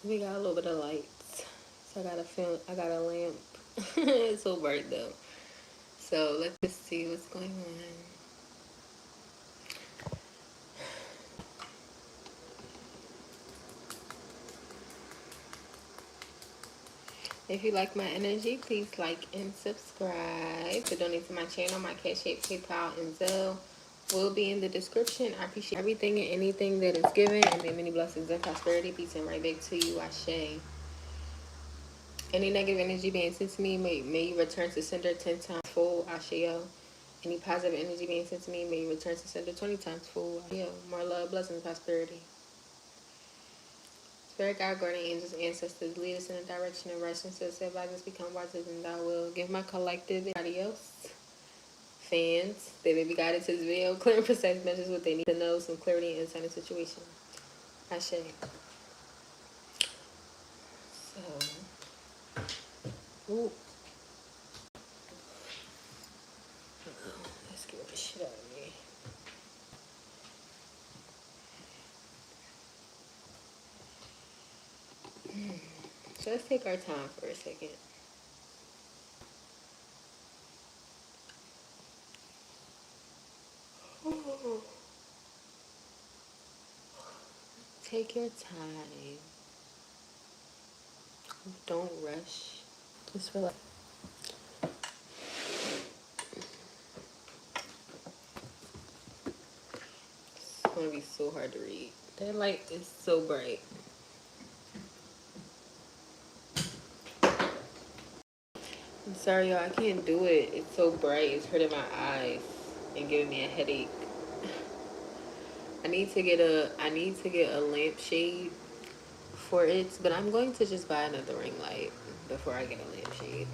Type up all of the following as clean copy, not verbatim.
We got a little bit of lights. So I got a lamp. It's so bright though. So let's just see what's going on. If you like my energy, please like and subscribe. To donate to my channel, my Cash App, PayPal, and Zelle will be in the description. I appreciate everything and anything that is given, and may many blessings and prosperity be sent right back to you. Ashe. Any negative energy being sent to me, may you return to sender 10 times full. Asheo. Any positive energy being sent to me, may you return to sender 20 times full. Asheo. More love, blessings, prosperity. Spirit God, guardian angels, ancestors, lead us in the direction of righteousness. Advise us become wiser than thou will. Give my collective and everybody else, fans, they may be guided to this video, clear and precise messages what they need to know, some clarity and insight in the situation. Ashe. So, ooh. Let's get the shit out of me. So let's take our time for a second. Take your time. Don't rush. Just relax. It's gonna be so hard to read. That light is so bright. I'm sorry, y'all. I can't do it. It's so bright. It's hurting my eyes and giving me a headache. I need to get a lampshade for it, but I'm going to just buy another ring light before I get a lampshade.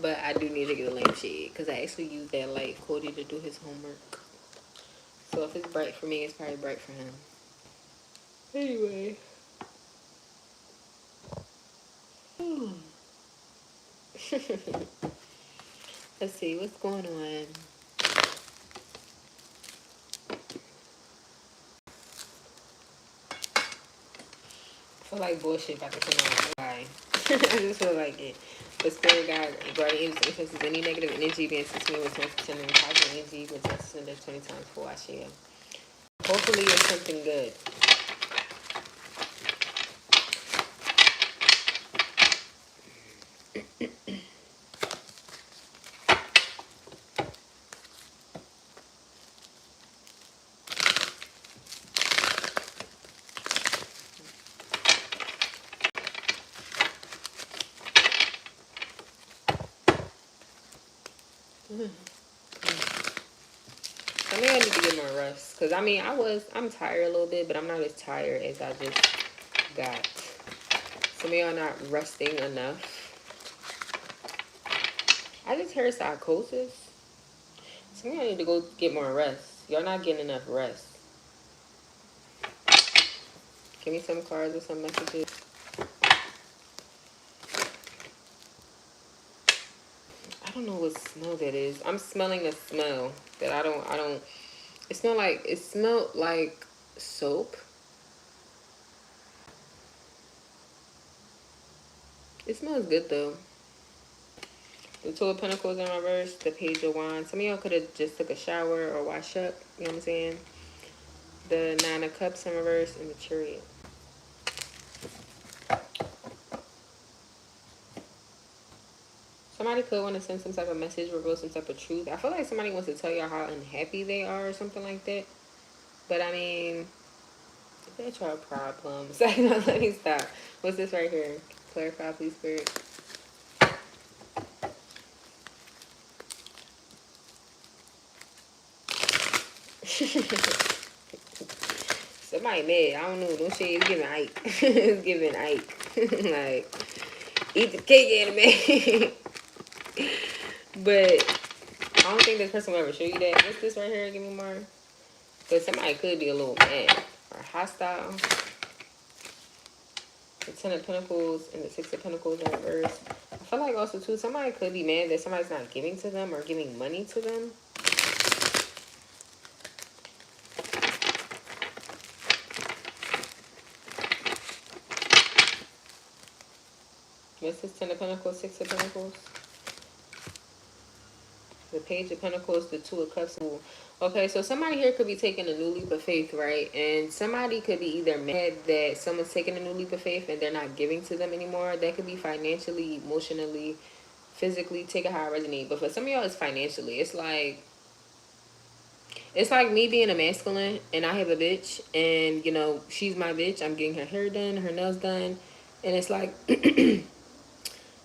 But I do need to get a lampshade because I actually use that light for Cody to do his homework. So if it's bright for me, it's probably bright for him. Anyway. Let's see what's going on. I feel like bullshit about to come out. Why? I just feel like it. But Spirit God, guardian angels, ancestors, any negative energy being sent to me, return to sender, and positive energy, return to sender 20 times full. I share. Hopefully it's something good. I mean, I need to get more rest. Because, I mean, I'm tired a little bit, but I'm not as tired as I just got. Some of y'all not resting enough. I just heard psychosis. Some of y'all need to go get more rest. Y'all not getting enough rest. Give me some cards or some messages. I don't know what smell that is. I'm smelling a smell that I don't. It smelled like soap. It smells good though. The Two of Pentacles in reverse, the Page of Wands. Some of y'all could have just took a shower or washed up. You know what I'm saying? The Nine of Cups in reverse and the Chariot. Somebody could want to send some type of message, reveal some type of truth. I feel like somebody wants to tell y'all how unhappy they are or something like that. But I mean, that's your problem. So let me stop. What's this right here? Clarify, please, Spirit. Somebody mad. I don't know. Don't say it's giving Ike. It's giving Ike. Like, eat the cake, anime. But I don't think this person will ever show you that. What's this right here? Give me more. Because somebody could be a little mad or hostile. The Ten of Pentacles and the Six of Pentacles in reverse. I feel like also, too, somebody could be mad that somebody's not giving to them or giving money to them. What's this? Ten of Pentacles, Six of Pentacles. The Page of Pentacles, the Two of Cups. Okay, so somebody here could be taking a new leap of faith, right? And somebody could be either mad that someone's taking a new leap of faith and they're not giving to them anymore. That could be financially, emotionally, physically, take it how I resonate. But for some of y'all, it's financially. It's like me being a masculine and I have a bitch and, you know, she's my bitch. I'm getting her hair done, her nails done. And it's like,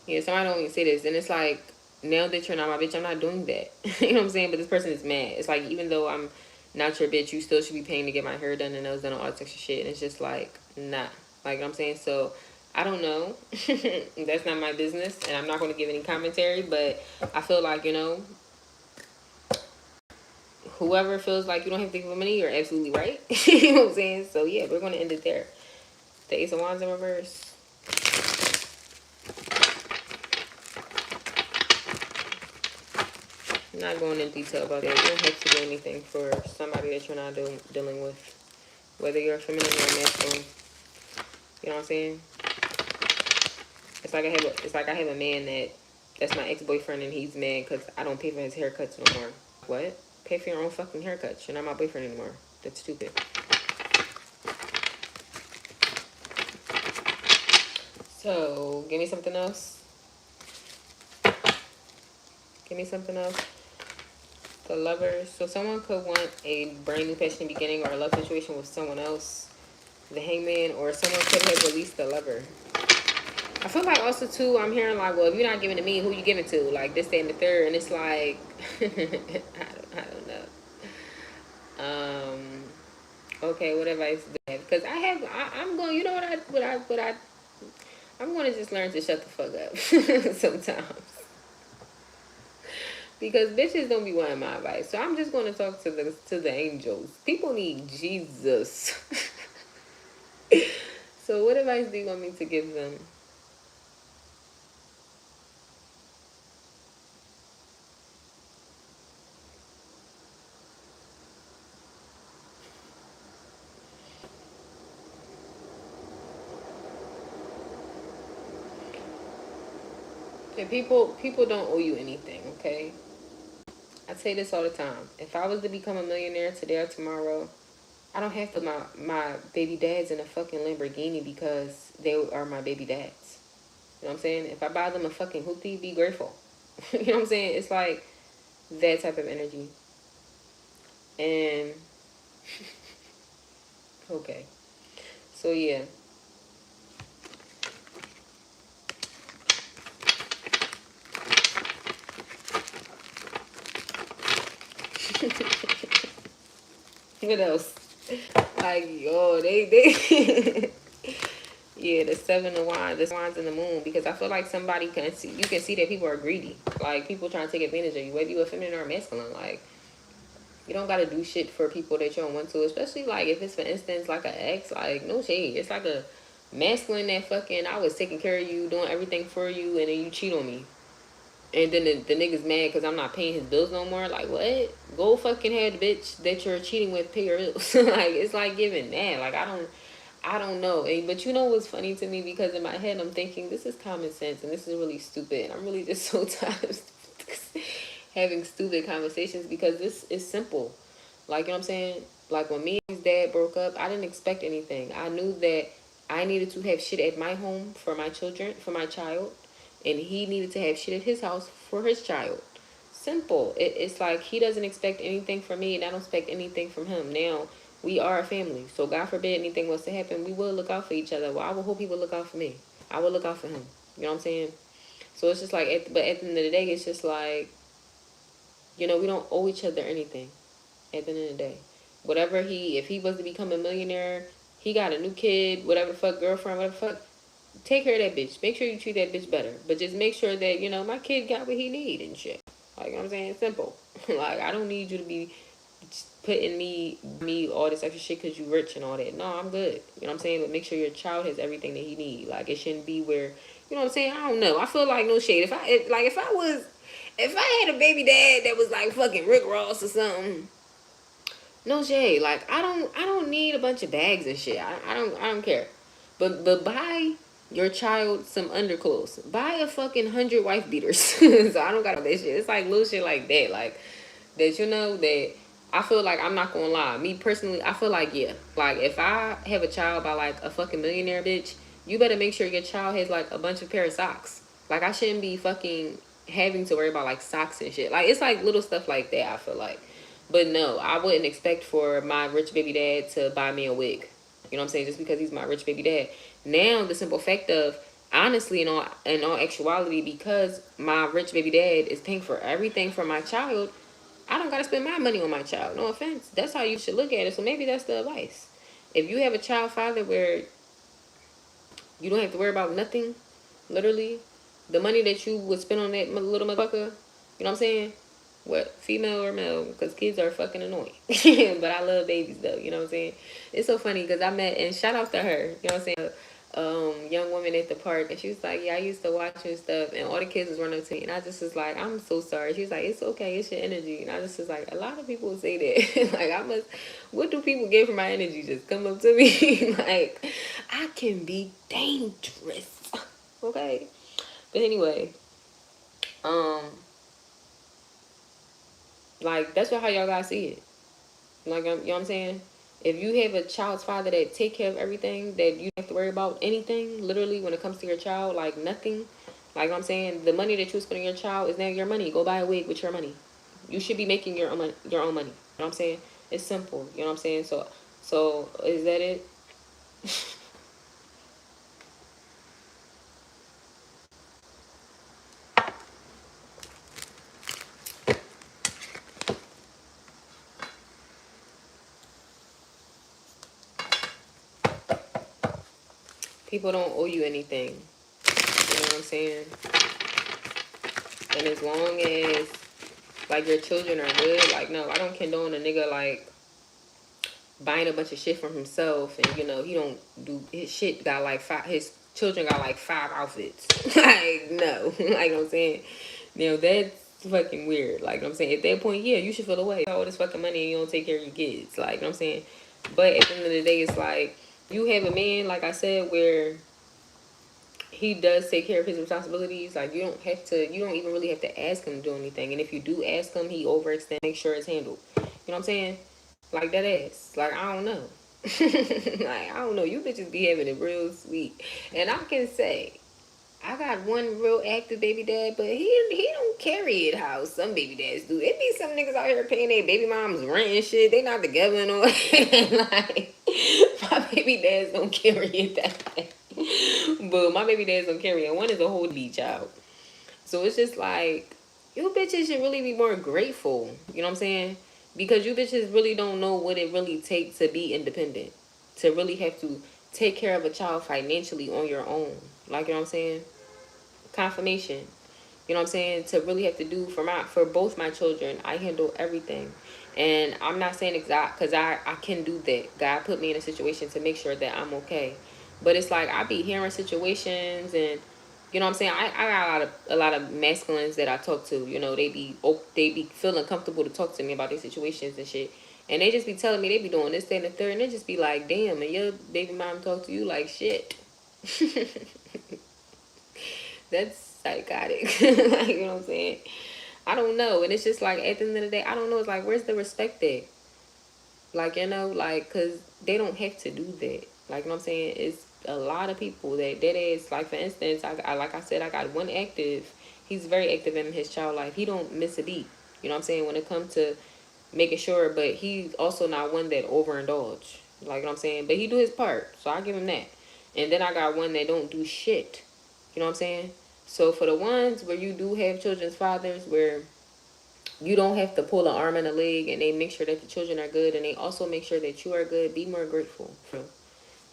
yeah, somebody don't even say this. And it's like, now that you're not my bitch, I'm not doing that. You know what I'm saying? But this person is mad. It's like, even though I'm not your bitch, you still should be paying to get my hair done and nails done and all that extra shit. And it's just like, nah. Like, you know what I'm saying? So, I don't know. That's not my business. And I'm not going to give any commentary. But I feel like, you know, whoever feels like you don't have to give them money, you're absolutely right. You know what I'm saying? So, yeah, we're going to end it there. The Ace of Wands in reverse. I'm not going in detail about that. You don't have to do anything for somebody that you're not dealing with. Whether you're feminine or masculine. You know what I'm saying? It's like I have a man that's my ex-boyfriend and he's mad because I don't pay for his haircuts no more. What? Pay for your own fucking haircuts. You're not my boyfriend anymore. That's stupid. So, give me something else. Give me something else. The Lovers. So someone could want a brand new passionate beginning or a love situation with someone else. The Hangman, or someone could have released the Lover. I feel like also too, I'm hearing like, well, if you're not giving to me, who you giving to? Like this, that, and the third, and it's like, I don't know. Okay, what advice do I have? Because I'm going. You know I'm going to just learn to shut the fuck up sometimes. Because bitches don't be wanting my advice, so I'm just going to talk to the angels. People need Jesus. So what advice do you want me to give them? And people don't owe you anything, okay? I say this all the time. If I was to become a millionaire today or tomorrow, I don't have to my baby dad's in a fucking Lamborghini because they are my baby dads. You know what I'm saying? If I buy them a fucking hoopty, be grateful. You know what I'm saying? It's like that type of energy. And okay. So yeah. What else? Like, yo, they yeah, the Seven of Wands, the Wands and the Moon, because I feel like somebody can see, you can see that people are greedy. Like, people trying to take advantage of you, whether you're feminine or masculine. Like, you don't gotta do shit for people that you don't want to, especially like if it's, for instance, like an ex. Like, no shade, it's like a masculine that fucking, I was taking care of you, doing everything for you, and then you cheat on me. And then the nigga's mad because I'm not paying his bills no more. Like, what? Go fucking have the bitch that you're cheating with pay your bills. Like, it's like giving mad. Like, I don't know. But you know what's funny to me? Because in my head, I'm thinking, this is common sense and this is really stupid. I'm really just so tired of having stupid conversations because this is simple. Like, you know what I'm saying? Like, when me and his dad broke up, I didn't expect anything. I knew that I needed to have shit at my home for my children, for my child. And he needed to have shit at his house for his child. Simple. It's like he doesn't expect anything from me and I don't expect anything from him. Now, we are a family. So God forbid anything was to happen, we will look out for each other. Well, I will hope he will look out for me. I will look out for him. You know what I'm saying? So it's just like, but at the end of the day, it's just like, you know, we don't owe each other anything at the end of the day. Whatever if he was to become a millionaire, he got a new kid, whatever the fuck, girlfriend, whatever the fuck, take care of that bitch. Make sure you treat that bitch better. But just make sure that, you know, my kid got what he need and shit. Like, you know what I'm saying? It's simple. Like, I don't need you to be putting me all this extra shit because you rich and all that. No, I'm good. You know what I'm saying? But make sure your child has everything that he need. Like, it shouldn't be where, you know what I'm saying? I don't know. I feel like no shade. If I had a baby dad that was like fucking Rick Ross or something, no shade. Like, I don't need a bunch of bags and shit. I don't care. But buy your child some underclothes. Buy a fucking 100 wife beaters. So I don't got all that shit. It's like little shit like that. Like that, that I feel like, I'm not gonna lie. Me personally, I feel like, yeah. Like if I have a child by like a fucking millionaire bitch, you better make sure your child has like a bunch of pair of socks. Like I shouldn't be fucking having to worry about like socks and shit. Like it's like little stuff like that, I feel like. But no, I wouldn't expect for my rich baby dad to buy me a wig. You know what I'm saying? Just because he's my rich baby dad. Now, the simple fact of, honestly, in all actuality, because my rich baby dad is paying for everything for my child, I don't got to spend my money on my child. No offense. That's how you should look at it. So maybe that's the advice. If you have a child father where you don't have to worry about nothing, literally, the money that you would spend on that little motherfucker, you know what I'm saying? What, female or male? Because kids are fucking annoying. But I love babies though, you know what I'm saying? It's so funny because I met, and shout out to her, you know what I'm saying? Young woman at the park, and she was like, yeah, I used to watch and stuff, and all the kids was running up to me, and I just was like, I'm so sorry. She was like, it's okay, it's your energy. And I just was like, a lot of people say that. Like, what do people get from my energy? Just come up to me. Like, I can be dangerous. Okay? But anyway, like, that's how y'all gotta see it. Like, you know what I'm saying? If you have a child's father that take care of everything, that you don't have to worry about anything, literally, when it comes to your child, like, nothing. Like I'm saying, the money that you spend on your child is now your money. Go buy a wig with your money. You should be making your own money. You know what I'm saying? It's simple. You know what I'm saying? So is that it? People don't owe you anything. You know what I'm saying? And as long as, like, your children are good, like, no, I don't condone a nigga, like, buying a bunch of shit from himself, and he don't do his shit. Got like his children got like 5 outfits. Like, no. Like, you know what I'm saying, that's fucking weird. Like, you know what I'm saying, at that point, yeah, you should feel away. All this fucking money and you don't take care of your kids. Like, you know what I'm saying. But at the end of the day, it's like, you have a man, like I said, where he does take care of his responsibilities. Like, you don't even really have to ask him to do anything. And if you do ask him, he overextends, make sure it's handled. You know what I'm saying? Like, that ass. Like, I don't know. Like, I don't know. You bitches be having it real sweet. And I can say, I got one real active baby dad, but he don't carry it how some baby dads do. It be some niggas out here paying their baby moms rent and shit. They not together and all. Like, my baby dads don't carry it that way. But my baby dads don't carry it. One is a whole B child. So it's just like, you bitches should really be more grateful. You know what I'm saying? Because you bitches really don't know what it really takes to be independent. To really have to take care of a child financially on your own. Like, you know what I'm saying? Confirmation. You know what I'm saying? To really have to do for both my children, I handle everything. And I'm not saying exact, because I can do that. God put me in a situation to make sure that I'm okay. But it's like, I be hearing situations, and you know what I'm saying, I got a lot of masculines that I talk to. They be feeling comfortable to talk to me about their situations and shit. And they just be telling me they be doing this, that, and the third, and they just be like, damn, and your baby mom talk to you like shit. That's psychotic. Like, you know what I'm saying? I don't know. And it's just like, at the end of the day, I don't know. It's like, where's the respect there? Like, like, because they don't have to do that. Like, you know what I'm saying? It's a lot of people that is, like, for instance, I like I said, I got one active. He's very active in his child life. He don't miss a beat. You know what I'm saying? When it comes to making sure, but he's also not one that overindulge. Like, you know what I'm saying? But he do his part. So I give him that. And then I got one that don't do shit. You know what I'm saying? So for the ones where you do have children's fathers, where you don't have to pull an arm and a leg, and they make sure that the children are good, and they also make sure that you are good, be more grateful.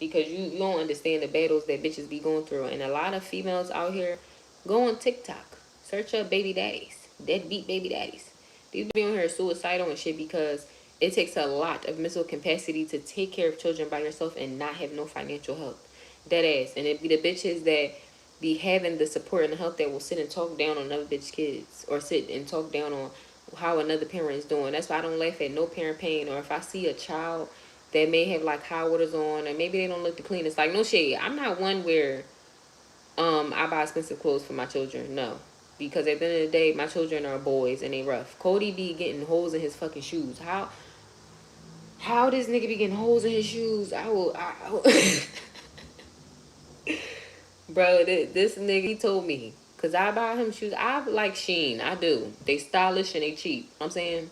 Because you don't understand the battles that bitches be going through. And a lot of females out here, go on TikTok, search up baby daddies, deadbeat baby daddies. These be on here suicidal and shit, because it takes a lot of mental capacity to take care of children by yourself and not have no financial help. That ass. And it be the bitches that be having the support and the help that will sit and talk down on another bitch kids, or sit and talk down on how another parent is doing. That's why I don't laugh at no parent pain. Or if I see a child that may have like high waters on, and maybe they don't look the cleanest, like, no shade, I'm not one where I buy expensive clothes for my children. No. Because at the end of the day, my children are boys and they rough. Cody be getting holes in his fucking shoes. How this nigga be getting holes in his shoes? I will Bro, this nigga, he told me. Because I buy him shoes. I like Sheen. I do. They stylish and they cheap. You know what I'm saying?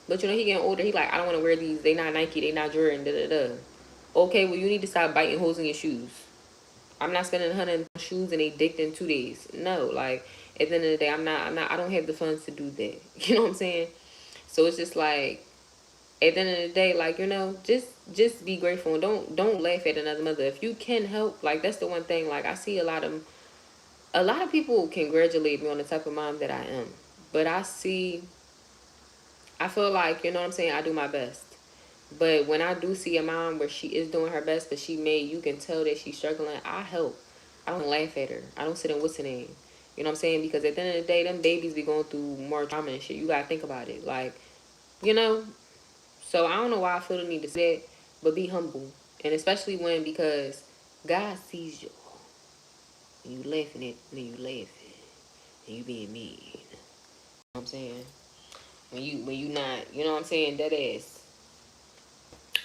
But you know, he getting older. He like, I don't want to wear these. They not Nike. They not Jordan. Da da da. Okay, well, you need to stop biting holes in your shoes. I'm not spending 100 on shoes and they dicked in 2 days. No, like, at the end of the day, I don't have the funds to do that. You know what I'm saying? So it's just like, at the end of the day, like, you know, just be grateful and don't laugh at another mother. If you can help, like, that's the one thing. Like, I see a lot of people congratulate me on the type of mom that I am. But I feel like, you know what I'm saying, I do my best. But when I do see a mom where she is doing her best, but you can tell that she's struggling, I help. I don't laugh at her. I don't sit and what's her name. You know what I'm saying? Because at the end of the day, them babies be going through more trauma and shit. You gotta think about it. Like, you know? So I don't know why I feel the need to say it, but be humble. And especially because God sees you. And you laughing at me, you laughing. And you being mean. You know what I'm saying? When you not, you know what I'm saying, dead ass.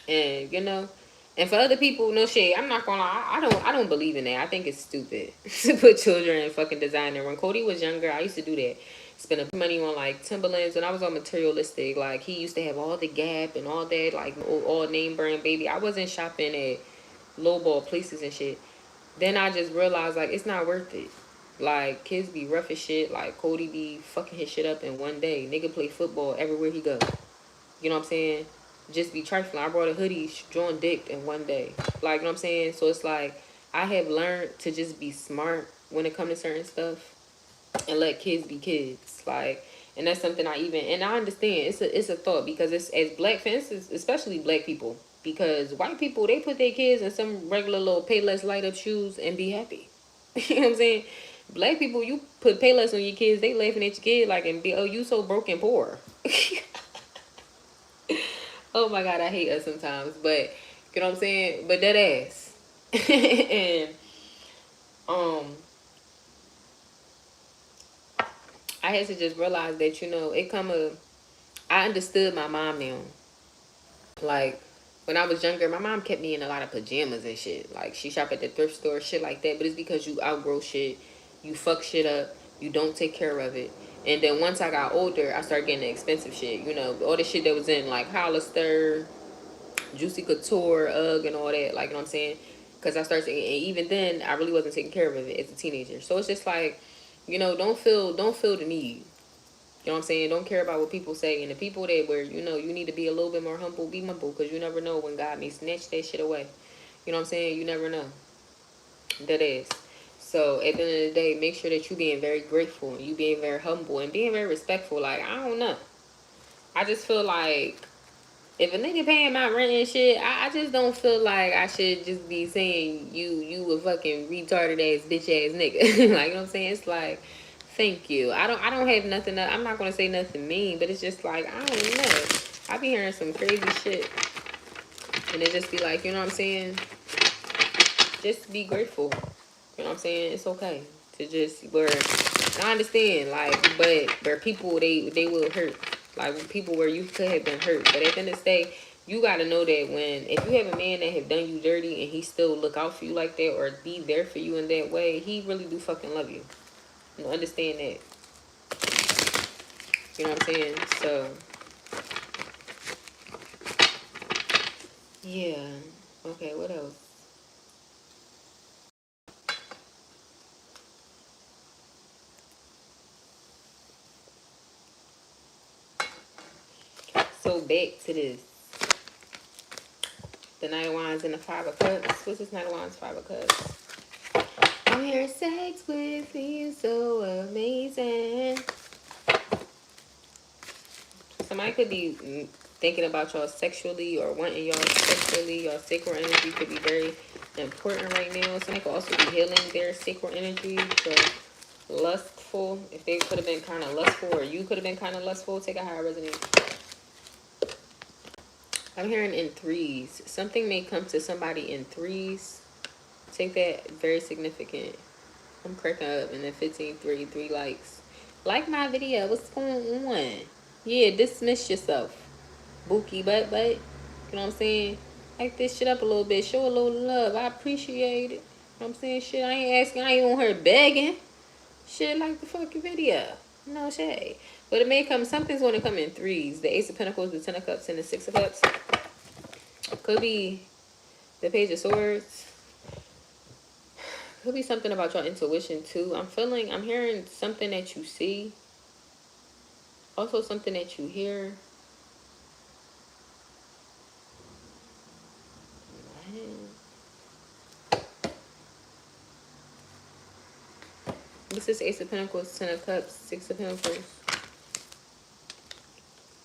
And you know, and for other people, no shade, I'm not gonna lie, I don't believe in that. I think it's stupid to put children in fucking designer. When Cody was younger, I used to do that. Spend a money on like Timberlands. When I was on materialistic, like he used to have all the Gap and all that, like all name brand baby. I wasn't shopping at lowball places and shit. Then I just realized like it's not worth it. Like kids be rough as shit. Like Cody be fucking his shit up in one day. Nigga play football everywhere he go. You know what I'm saying? Just be trifling. I brought a hoodie, drawn dick in one day. Like, you know what I'm saying? So it's like, I have learned to just be smart when it comes to certain stuff and let kids be kids. Like, and that's something and I understand it's a thought because it's as black fans, especially black people, because white people, they put their kids in some regular little Payless light up shoes and be happy. You know what I'm saying? Black people, you put Payless on your kids, they laughing at your kid like and be, oh, you so broken poor. Oh my God, I hate us sometimes, but you know what I'm saying? But that ass. And um I had to just realize that, you know, I understood my mom now. Like when I was younger, my mom kept me in a lot of pajamas and shit. Like she shop at the thrift store, shit like that. But it's because you outgrow shit, you fuck shit up, you don't take care of it. And then once I got older, I started getting the expensive shit. You know, all the shit that was in like Hollister, Juicy Couture, UGG, and all that. Like, you know what I'm saying? Because I started, and even then, I really wasn't taking care of it as a teenager. So it's just like, you know, don't feel the need. You know what I'm saying? Don't care about what people say. And the people that where, you know, you need to be a little bit more humble, be humble. Because you never know when God may snatch that shit away. You know what I'm saying? You never know. That is. So at the end of the day, make sure that you being very grateful and you being very humble and being very respectful. Like, I don't know. I just feel like if a nigga paying my rent and shit, I just don't feel like I should just be saying you a fucking retarded ass bitch ass nigga. Like, you know what I'm saying? It's like, thank you. I don't have nothing. I'm not gonna say nothing mean, but it's just like I don't know. I be hearing some crazy shit, and it just be like, you know what I'm saying? Just be grateful. You know what I'm saying? It's okay to just where I understand, like, but where people they will hurt, like people where you could have been hurt, but at the end of the day, you gotta know that when if you have a man that have done you dirty and he still look out for you like that or be there for you in that way, he really do fucking love you. You know, understand that. You know what I'm saying? So yeah. Okay, what else? So back to this. The Knight of Wands and the Five of Cups. What's this Knight of Wands, Five of Cups? I'm here sex with you so amazing. Somebody could be thinking about y'all sexually or wanting y'all sexually. Your sacral energy could be very important right now. Somebody could also be healing their sacral energy. So lustful. If they could have been kind of lustful or you could have been kind of lustful, take a higher resonance. I'm hearing in threes. Something may come to somebody in threes. Take that very significant. I'm cracking up. And then 15, 3 likes. Like my video. What's going on? Yeah, dismiss yourself. Bookie but. You know what I'm saying? Like this shit up a little bit. Show a little love. I appreciate it. You know what I'm saying? Shit, I ain't asking. I ain't on her begging. Shit, like the fucking video. No shade. But it may come, something's going to come in threes. The Ace of Pentacles, the Ten of Cups, and the Six of Cups. Could be the Page of Swords. Could be something about your intuition too. I'm hearing something that you see. Also something that you hear. This is Ace of Pentacles, Ten of Cups, Six of Pentacles,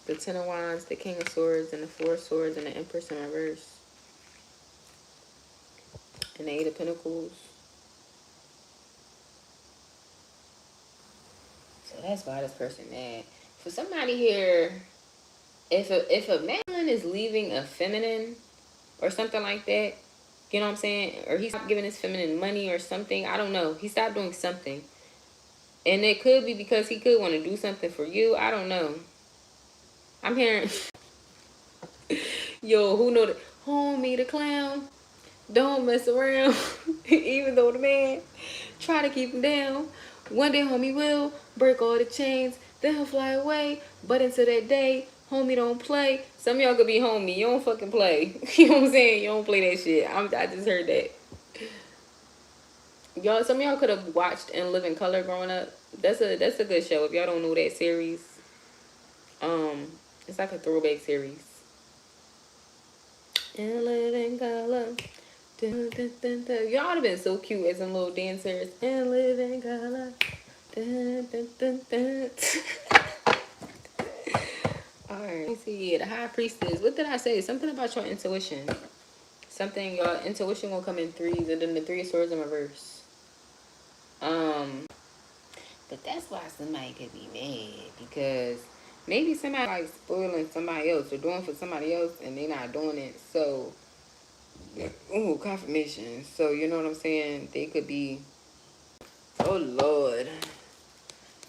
the Ten of Wands, the King of Swords, and the Four of Swords, and the Empress in reverse. And the Eight of Pentacles. So that's why this person mad. For somebody here, if a man is leaving a feminine or something like that, you know what I'm saying? Or he stopped giving his feminine money or something. I don't know. He stopped doing something. And it could be because he could want to do something for you. I don't know. I'm hearing... Yo, who know that? Homie the clown. Don't mess around. Even though the man try to keep him down. One day homie will break all the chains. Then he'll fly away. But until that day, homie don't play. Some of y'all could be homie. You don't fucking play. You know what I'm saying? You don't play that shit. I just heard that. Y'all, some of y'all could have watched In Living Color growing up. That's a good show. If y'all don't know that series, it's like a throwback series. In Living Color. Dun, dun, dun, dun. Y'all would have been so cute as some little dancers. In Living Color. Dun, dun, dun, dun. Alright, let me see. The High Priestess. What did I say? Something about your intuition. Something, your intuition will come in threes, and then the Three of Swords in reverse. But that's why somebody could be mad, because maybe somebody like spoiling somebody else or doing for somebody else and they not doing it. So, ooh, confirmation. So, you know what I'm saying? They could be, oh Lord.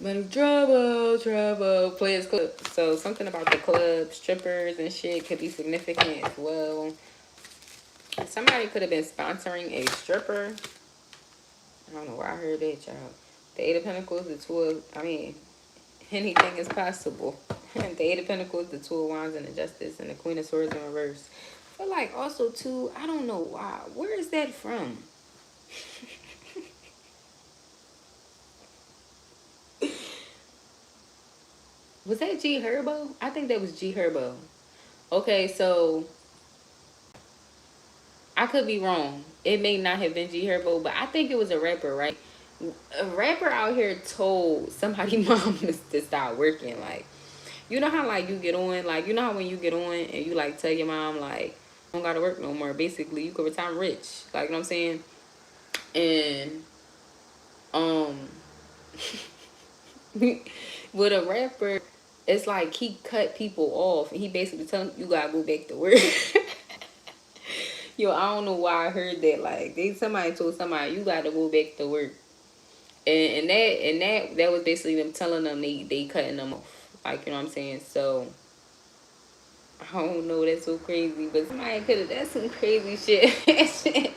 But trouble, players club. So something about the club, strippers and shit could be significant as well. Somebody could have been sponsoring a stripper. I don't know where I heard that, child. The Eight of Pentacles, the Two of, anything is possible. The Eight of Pentacles, the Two of Wands, and the Justice, and the Queen of Swords in reverse. I feel like also, too, I don't know why. Where is that from? Was that G Herbo? I think that was G Herbo. Okay, so I could be wrong. It may not have been G Herbo, but I think it was a rapper, right? A rapper out here told somebody mom to start working. Like, you know how like you get on, like, you know how when you get on and you like tell your mom like, I don't gotta work no more. Basically, you could retire rich. Like, you know what I'm saying? And with a rapper, it's like he cut people off and he basically telling you gotta go back to work. Yo, I don't know why I heard that. Like, somebody told somebody you gotta go back to work. And that was basically them telling them they cutting them off. Like, you know what I'm saying? So I don't know, that's so crazy. But somebody could have, that's some crazy shit.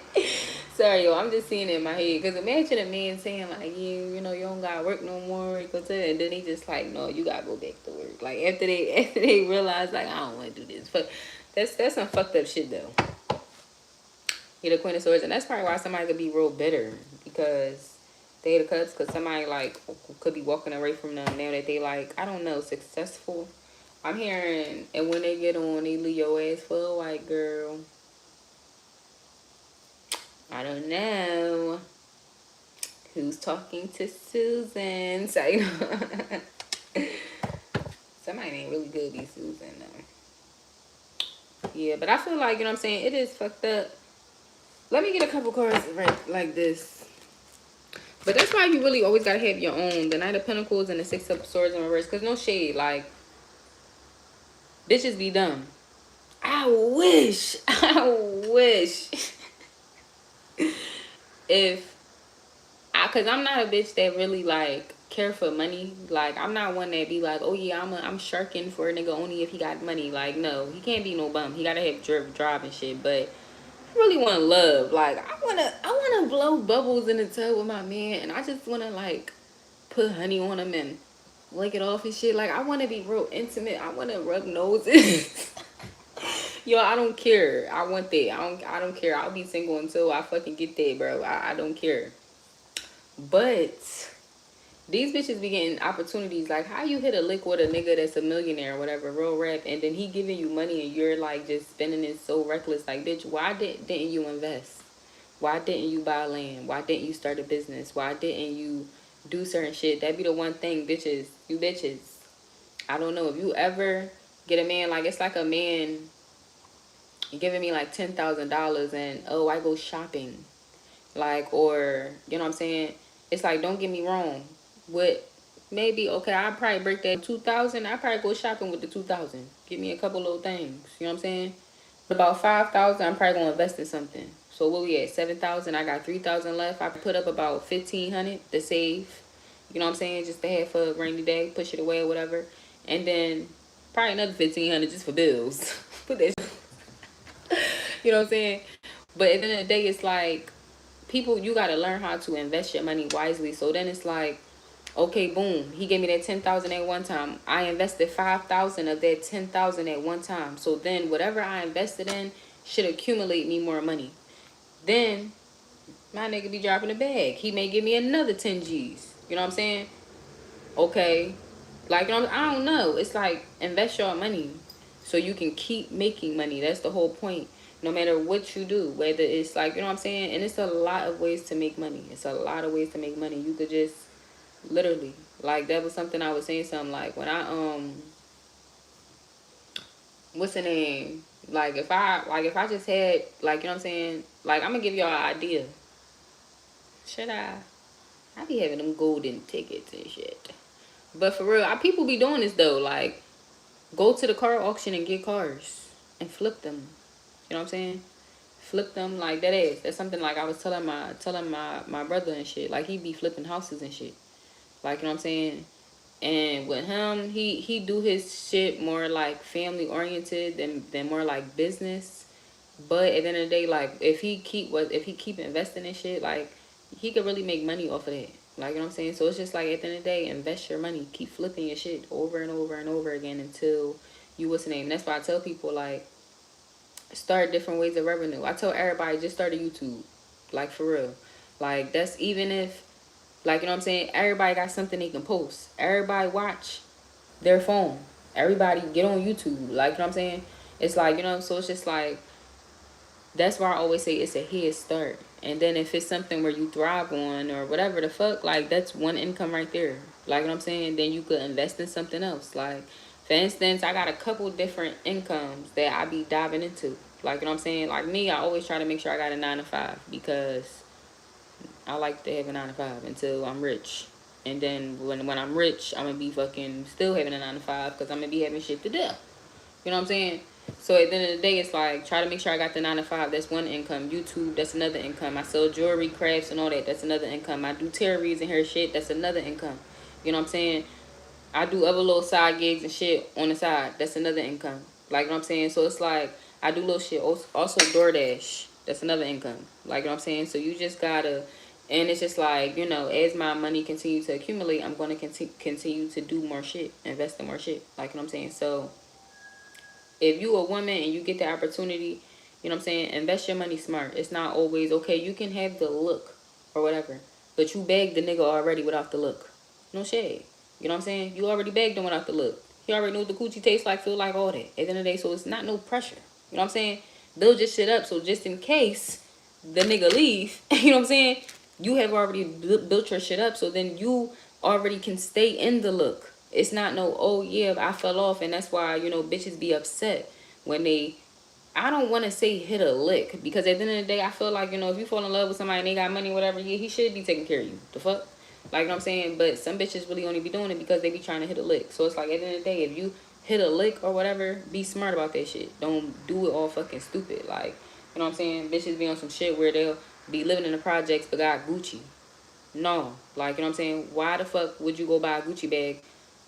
Sorry, yo, I'm just seeing it in my head. Because imagine a man saying, like, yeah, you know, you don't got to work no more. And then he just like, no, you got to go back to work. Like, after they realize, like, I don't want to do this. But that's some fucked up shit, though. You're the Queen of Swords. And that's probably why somebody could be real bitter. Because they the Cups. Because somebody, like, could be walking away from them now that they, like, I don't know, successful. I'm hearing, and when they get on, they leave your ass for a white girl. I don't know who's talking to Susan. So, you know, somebody ain't really good be Susan, though. Yeah, but I feel like, you know what I'm saying, it is fucked up. Let me get a couple cards right like this. But that's why you really always got to have your own. The Knight of Pentacles and the Six of Swords in reverse. Because no shade, like, bitches be dumb. I wish. if cause I'm not a bitch that really like care for money. Like I'm not one that be like, oh yeah, I'm sharking for a nigga only if he got money. Like no, he can't be no bum. He gotta have drive and shit. But I really want to love. Like I wanna blow bubbles in the tub with my man, and I just wanna like put honey on him and lick it off and shit. Like I wanna be real intimate. I wanna rub noses. Yo, I don't care. I want that. I don't care. I'll be single until I fucking get that, bro. I don't care. But these bitches be getting opportunities. Like, how you hit a lick with a nigga that's a millionaire or whatever, real rap, and then he giving you money and you're like just spending it so reckless. Like, bitch, why didn't you invest? Why didn't you buy land? Why didn't you start a business? Why didn't you do certain shit? That be the one thing, bitches. You bitches. I don't know if you ever get a man like, it's like a man giving me like $10,000 and oh, I go shopping, like, or you know what I'm saying. It's like, don't get me wrong, with maybe okay, I probably break that 2,000. I probably go shopping with the 2,000. Give me a couple little things, you know what I'm saying. About 5,000, I'm probably gonna invest in something. So what we at, 7,000? I got 3,000 left. I put up about 1,500 to save. You know what I'm saying, just to have for a rainy day, push it away or whatever, and then probably another 1,500 just for bills. Put that. You know what I'm saying? But at the end of the day, it's like, people, you got to learn how to invest your money wisely. So then it's like, okay, boom, he gave me that 10,000 at one time. I invested 5,000 of that 10,000 at one time. So then whatever I invested in should accumulate me more money. Then my nigga be dropping the bag. He may give me another 10 G's. You know what I'm saying? Okay. Like, I don't know. It's like, invest your money so you can keep making money. That's the whole point. No matter what you do, whether it's like, you know what I'm saying? And it's a lot of ways to make money. It's a lot of ways to make money. You could just literally, like, that was something I was saying, something like, when I what's the name? Like if I just had, like, you know what I'm saying? Like, I'm gonna give y'all an idea. Should I be having them golden tickets and shit. But for real, people be doing this though. Like, go to the car auction and get cars and flip them. You know what I'm saying? Flip them like that is. That's something like I was telling my brother and shit. Like, he be flipping houses and shit. Like, you know what I'm saying? And with him, he do his shit more like family oriented than more like business. But at the end of the day, like, if he keep investing in shit, like, he could really make money off of that. Like, you know what I'm saying? So it's just like, at the end of the day, invest your money, keep flipping your shit over and over and over again until you, what's the name? That's why I tell people, like, start different ways of revenue. I tell everybody, just start a YouTube, like, for real. Like, that's, even if, like, you know what I'm saying, everybody got something they can post. Everybody watch their phone. Everybody get on YouTube. Like, you know what I'm saying? It's like, you know, so it's just like, that's why I always say it's a head start. And then if it's something where you thrive on or whatever the fuck, like, that's one income right there. Like, you know what I'm saying? Then you could invest in something else. Like, for instance, I got a couple different incomes that I be diving into. Like, you know what I'm saying? Like me, I always try to make sure I got a 9 to 5 because I like to have a 9 to 5 until I'm rich. And then when I'm rich, I'm going to be fucking still having a 9 to 5 because I'm going to be having shit to do. You know what I'm saying? So at the end of the day, it's like, try to make sure I got the 9 to 5. That's one income. YouTube, that's another income. I sell jewelry, crafts, and all that. That's another income. I do tarot reads and hair shit. That's another income. You know what I'm saying? I do other little side gigs and shit on the side. That's another income. Like, you know what I'm saying? So it's like, I do little shit. Also DoorDash. That's another income. Like, you know what I'm saying? So you just gotta, and it's just like, you know, as my money continues to accumulate, I'm going to continue to do more shit. Invest in more shit. Like, you know what I'm saying? So if you a woman and you get the opportunity, you know what I'm saying, invest your money smart. It's not always, okay, you can have the look or whatever, but you begged the nigga already without the look. No shade. You know what I'm saying? You already begged him without the look. He already knew what the coochie tastes like, feel like, all that. At the end of the day, so it's not no pressure. You know what I'm saying? They'll just shit up, so just in case the nigga leave, you know what I'm saying, you have already built your shit up, so then you already can stay in the look. It's not no, oh yeah, I fell off, and that's why, you know, bitches be upset when they, I don't want to say hit a lick, because at the end of the day, I feel like, you know, if you fall in love with somebody and they got money, whatever, yeah, he should be taking care of you. The fuck? Like, you know what I'm saying? But some bitches really only be doing it because they be trying to hit a lick. So it's like, at the end of the day, if you hit a lick or whatever, be smart about that shit. Don't do it all fucking stupid. Like, you know what I'm saying? Bitches be on some shit where they'll be living in the projects but got Gucci. No, like, you know what I'm saying? Why the fuck would you go buy a Gucci bag,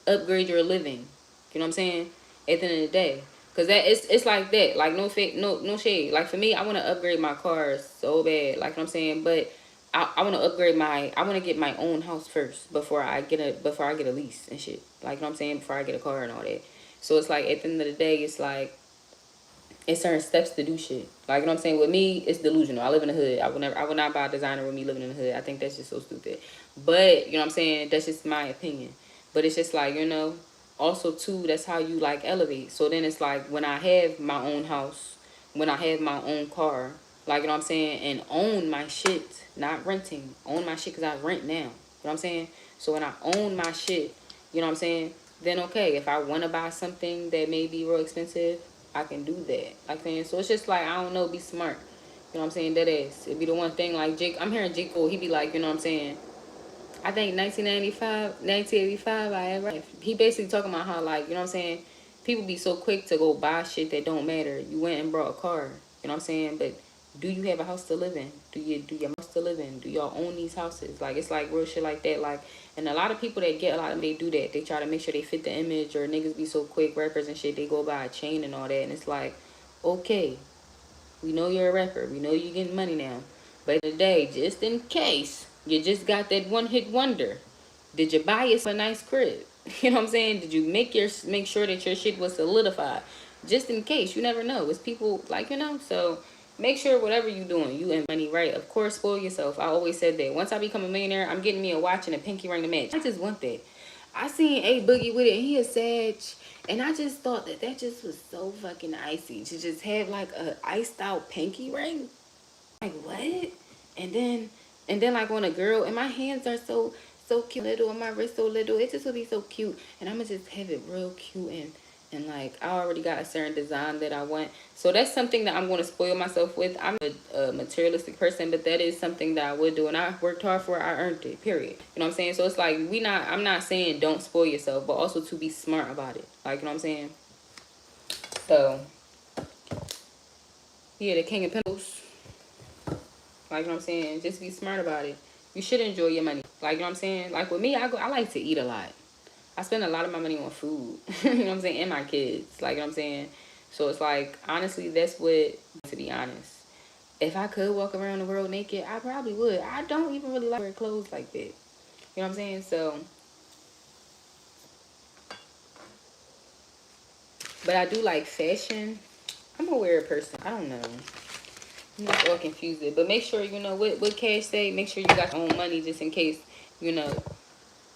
upgrade your living? You know what I'm saying? At the end of the day, cause that it's like that. Like, no fake, no shade. Like, for me, I want to upgrade my car so bad. Like, you know what I'm saying? But I want to upgrade I want to get my own house first before I get a lease and shit. Like, you know what I'm saying? Before I get a car and all that. So it's like, at the end of the day, it's like, it's certain steps to do shit. Like, you know what I'm saying? With me, it's delusional. I live in the hood. I would not buy a designer with me living in the hood. I think that's just so stupid. But, you know what I'm saying? That's just my opinion. But it's just like, you know, also too, that's how you like elevate. So then it's like, when I have my own house, when I have my own car, like, you know what I'm saying? And own my shit, not renting. Own my shit, because I rent now. You know what I'm saying? So when I own my shit, you know what I'm saying? Then okay, if I want to buy something that may be real expensive, I can do that. Like, saying, so it's just like, I don't know, be smart. You know what I'm saying? That is. It'd be the one thing, like, Jake, I'm hearing J. Cole, he be like, you know what I'm saying? I think 1985, I ever. He basically talking about how, like, you know what I'm saying? People be so quick to go buy shit that don't matter. You went and brought a car. You know what I'm saying? But do you have a house to live in? Do your house to live in? Do y'all own these houses? Like, it's like real shit like that. Like, and a lot of people that get a lot of them, they do that. They try to make sure they fit the image, or niggas be so quick, rappers and shit, they go buy a chain and all that. And it's like, okay, we know you're a rapper. We know you're getting money now. But today, just in case you just got that one hit wonder, did you buy yourself a nice crib? You know what I'm saying? Did you make sure that your shit was solidified? Just in case, you never know. It's people, like, you know, so make sure whatever you doing, you and money right. Of course, spoil yourself. I always said that. Once I become a millionaire, I'm getting me a watch and a pinky ring to match. I just want that. I seen A Boogie with it, and he a Sag, and I just thought that just was so fucking icy to just have like a iced out pinky ring. Like, what? And then like, on a girl, and my hands are so cute, little, and my wrist so little, it just would be so cute. And I'm gonna just have it real cute, and like, I already got a certain design that I want. So that's something that I'm going to spoil myself with. I'm a materialistic person, but that is something that I would do, and I worked hard for it. I earned it, period. You know what I'm saying? So it's like, I'm not saying don't spoil yourself, but also to be smart about it. Like, you know what I'm saying? So yeah, the King of Pentacles. Like, you know what I'm saying? Just be smart about it. You should enjoy your money. Like, you know what I'm saying? Like, with me, I like to eat a lot. I spend a lot of my money on food. You know what I'm saying? And my kids. Like, you know what I'm saying? So it's like, honestly, that's what, to be honest. If I could walk around the world naked, I probably would. I don't even really like wearing clothes like that. You know what I'm saying? So, but I do like fashion. I'm a weird person. I don't know. I'm just all confused. But make sure, you know, what Cash say, make sure you got your own money, just in case, you know.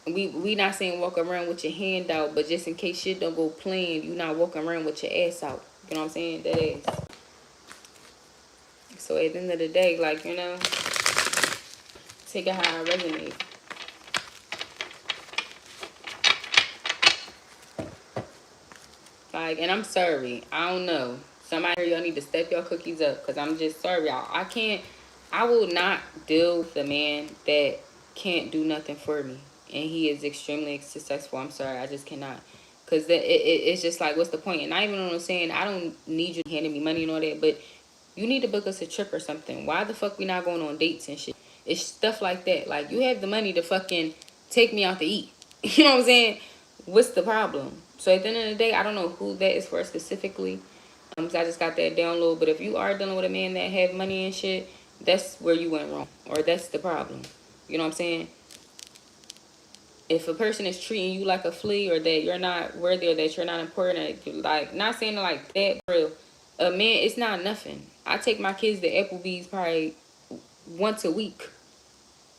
We not saying walk around with your hand out, but just in case shit don't go plain, you not walking around with your ass out. You know what I'm saying? That is. So at the end of the day, like, you know, take it how I resonate. Like, and I'm sorry. I don't know. Somebody, y'all need to step your cookies up, because I'm just sorry, y'all. I will not deal with a man that can't do nothing for me. And he is extremely successful. I'm sorry. I just cannot. Because it's just like, what's the point? And I even know what I'm saying. I don't need you handing me money and all that, but you need to book us a trip or something. Why the fuck we not going on dates and shit? It's stuff like that. Like, you have the money to fucking take me out to eat. You know what I'm saying? What's the problem? So at the end of the day, I don't know who that is for specifically. So I just got that download. But if you are dealing with a man that have money and shit, that's where you went wrong. Or that's the problem. You know what I'm saying? If a person is treating you like a flea, or that you're not worthy, or that you're not important, like, not saying it like that, bro. A man, it's not nothing. I take my kids to Applebee's probably once a week.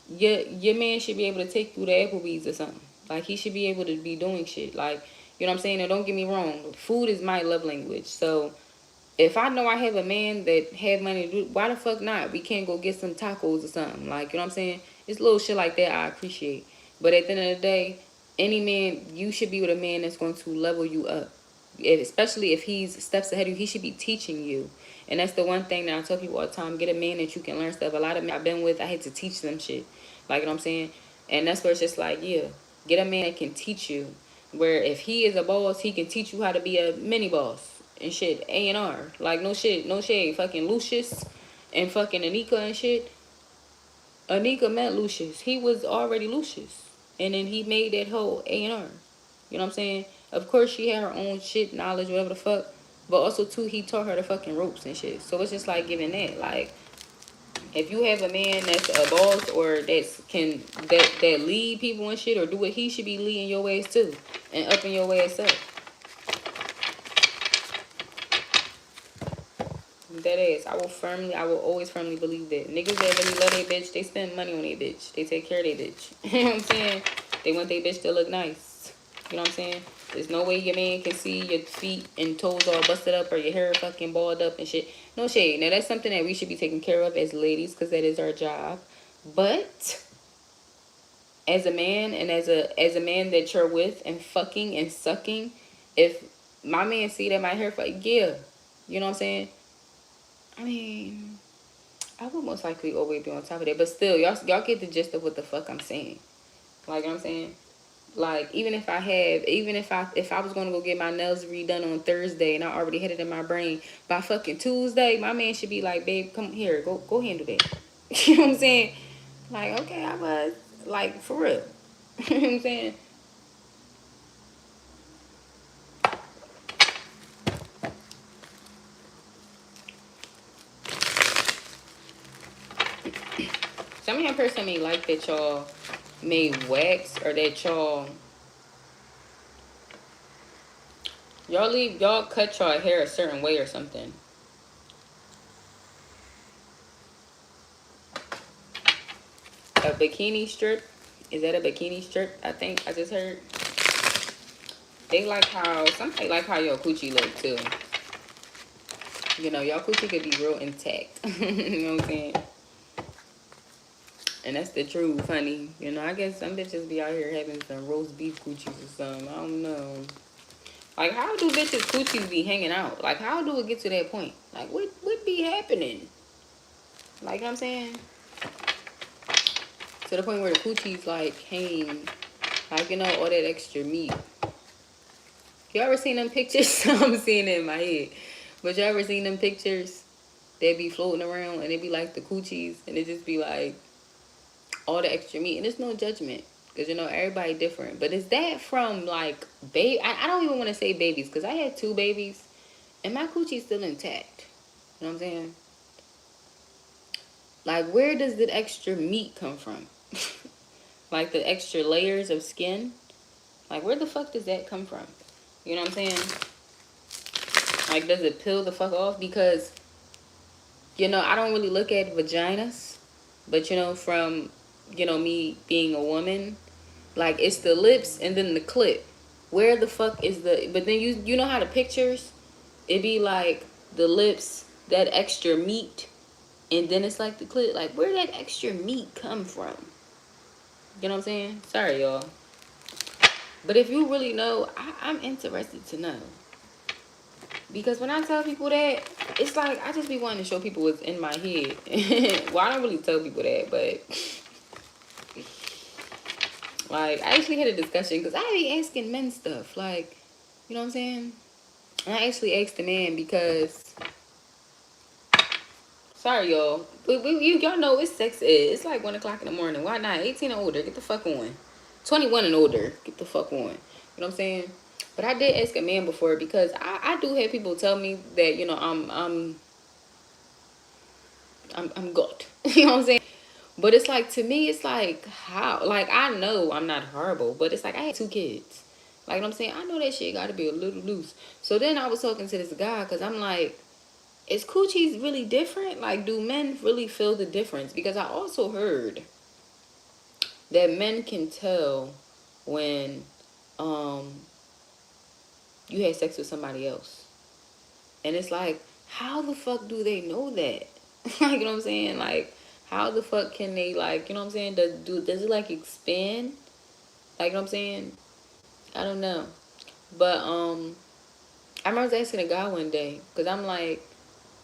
Your man should be able to take you to Applebee's or something. Like, he should be able to be doing shit. Like, you know what I'm saying? And don't get me wrong. Food is my love language. So if I know I have a man that have money to do, why the fuck not? We can't go get some tacos or something. Like, you know what I'm saying? It's little shit like that I appreciate. But at the end of the day, any man, you should be with a man that's going to level you up. Especially if he's steps ahead of you, he should be teaching you. And that's the one thing that I tell people all the time. Get a man that you can learn stuff. A lot of men I've been with, I had to teach them shit. Like, you know what I'm saying? And that's where it's just like, yeah, get a man that can teach you. Where if he is a boss, he can teach you how to be a mini boss and shit. A&R. Like, no shit, no shade. Fucking Lucius and fucking Anika and shit. Anika met Lucius. He was already Lucius. And then he made that whole A&R. You know what I'm saying? Of course, she had her own shit, knowledge, whatever the fuck. But also, too, he taught her the fucking ropes and shit. So it's just like giving that. Like, if you have a man that's a boss or that lead people and shit or do what he should be leading your ass too. And upping your ass up. That ass. I will always firmly believe that. Niggas that really love their bitch, they spend money on their bitch. They take care of their bitch. You know what I'm saying? They want their bitch to look nice. You know what I'm saying? There's no way your man can see your feet and toes all busted up or your hair fucking balled up and shit. No shade. Now that's something that we should be taking care of as ladies because that is our job. But as a man and as a man that you're with and fucking and sucking, if my man see that my hair yeah. You know what I'm saying? I mean, I would most likely always be on top of that. But still, y'all get the gist of what the fuck I'm saying. Like, you know what I'm saying? Like, even if I was gonna go get my nails redone on Thursday and I already had it in my brain, by fucking Tuesday, my man should be like, babe, come here, go handle that. You know what I'm saying? Like, okay, I was like, for real. You know what I'm saying? Some of y'all person may like that y'all may wax or that y'all cut y'all hair a certain way or something. A bikini strip. Is that a bikini strip? I think I just heard. They like how somebody like how your coochie look too. You know, y'all coochie could be real intact. You know what I'm saying? And that's the truth, honey. You know, I guess some bitches be out here having some roast beef coochies or something. I don't know. Like, how do bitches coochies be hanging out? Like, how do it get to that point? Like, what be happening? Like, you know what I'm saying? To the point where the coochies, like, hang, like, you know, all that extra meat. You ever seen them pictures? I'm seeing it in my head. But you ever seen them pictures? They be floating around and they be like the coochies. And it just be like all the extra meat. And there's no judgment. Because, you know, everybody different. But is that from, like, I don't even want to say babies. Because I had 2 babies. And my coochie's still intact. You know what I'm saying? Like, where does the extra meat come from? Like, the extra layers of skin? Like, where the fuck does that come from? You know what I'm saying? Like, does it peel the fuck off? Because, you know, I don't really look at vaginas. But, you know, from, you know, me being a woman, like, it's the lips and then the clit. Where the fuck is the... But then you know how the pictures, it be like the lips, that extra meat, and then it's like the clit. Like, where did that extra meat come from? You know what I'm saying? Sorry, y'all. But if you really know, I'm interested to know. Because when I tell people that, it's like I just be wanting to show people what's in my head. Well, I don't really tell people that, but like I actually had a discussion because I be asking men stuff. Like, you know what I'm saying? And I actually asked the man because, sorry, y'all. Y'all know it's sex ed. It's like 1 o'clock in the morning. Why not? 18 and older, get the fuck on. 21 and older, get the fuck on. You know what I'm saying? But I did ask a man before because I do have people tell me that, you know, I'm good. You know what I'm saying? But it's like, to me, it's like, how? Like, I know I'm not horrible, but it's like I had 2 kids. Like, you know what I'm saying? I know that shit got to be a little loose. So then I was talking to this guy because I'm like, is coochies really different? Like, do men really feel the difference? Because I also heard that men can tell when you had sex with somebody else. And it's like, how the fuck do they know that? Like, you know what I'm saying? Like, how the fuck can they, like, you know what I'm saying? Does it, like, expand? Like, you know what I'm saying? I don't know. But, I remember asking a guy one day, because I'm like,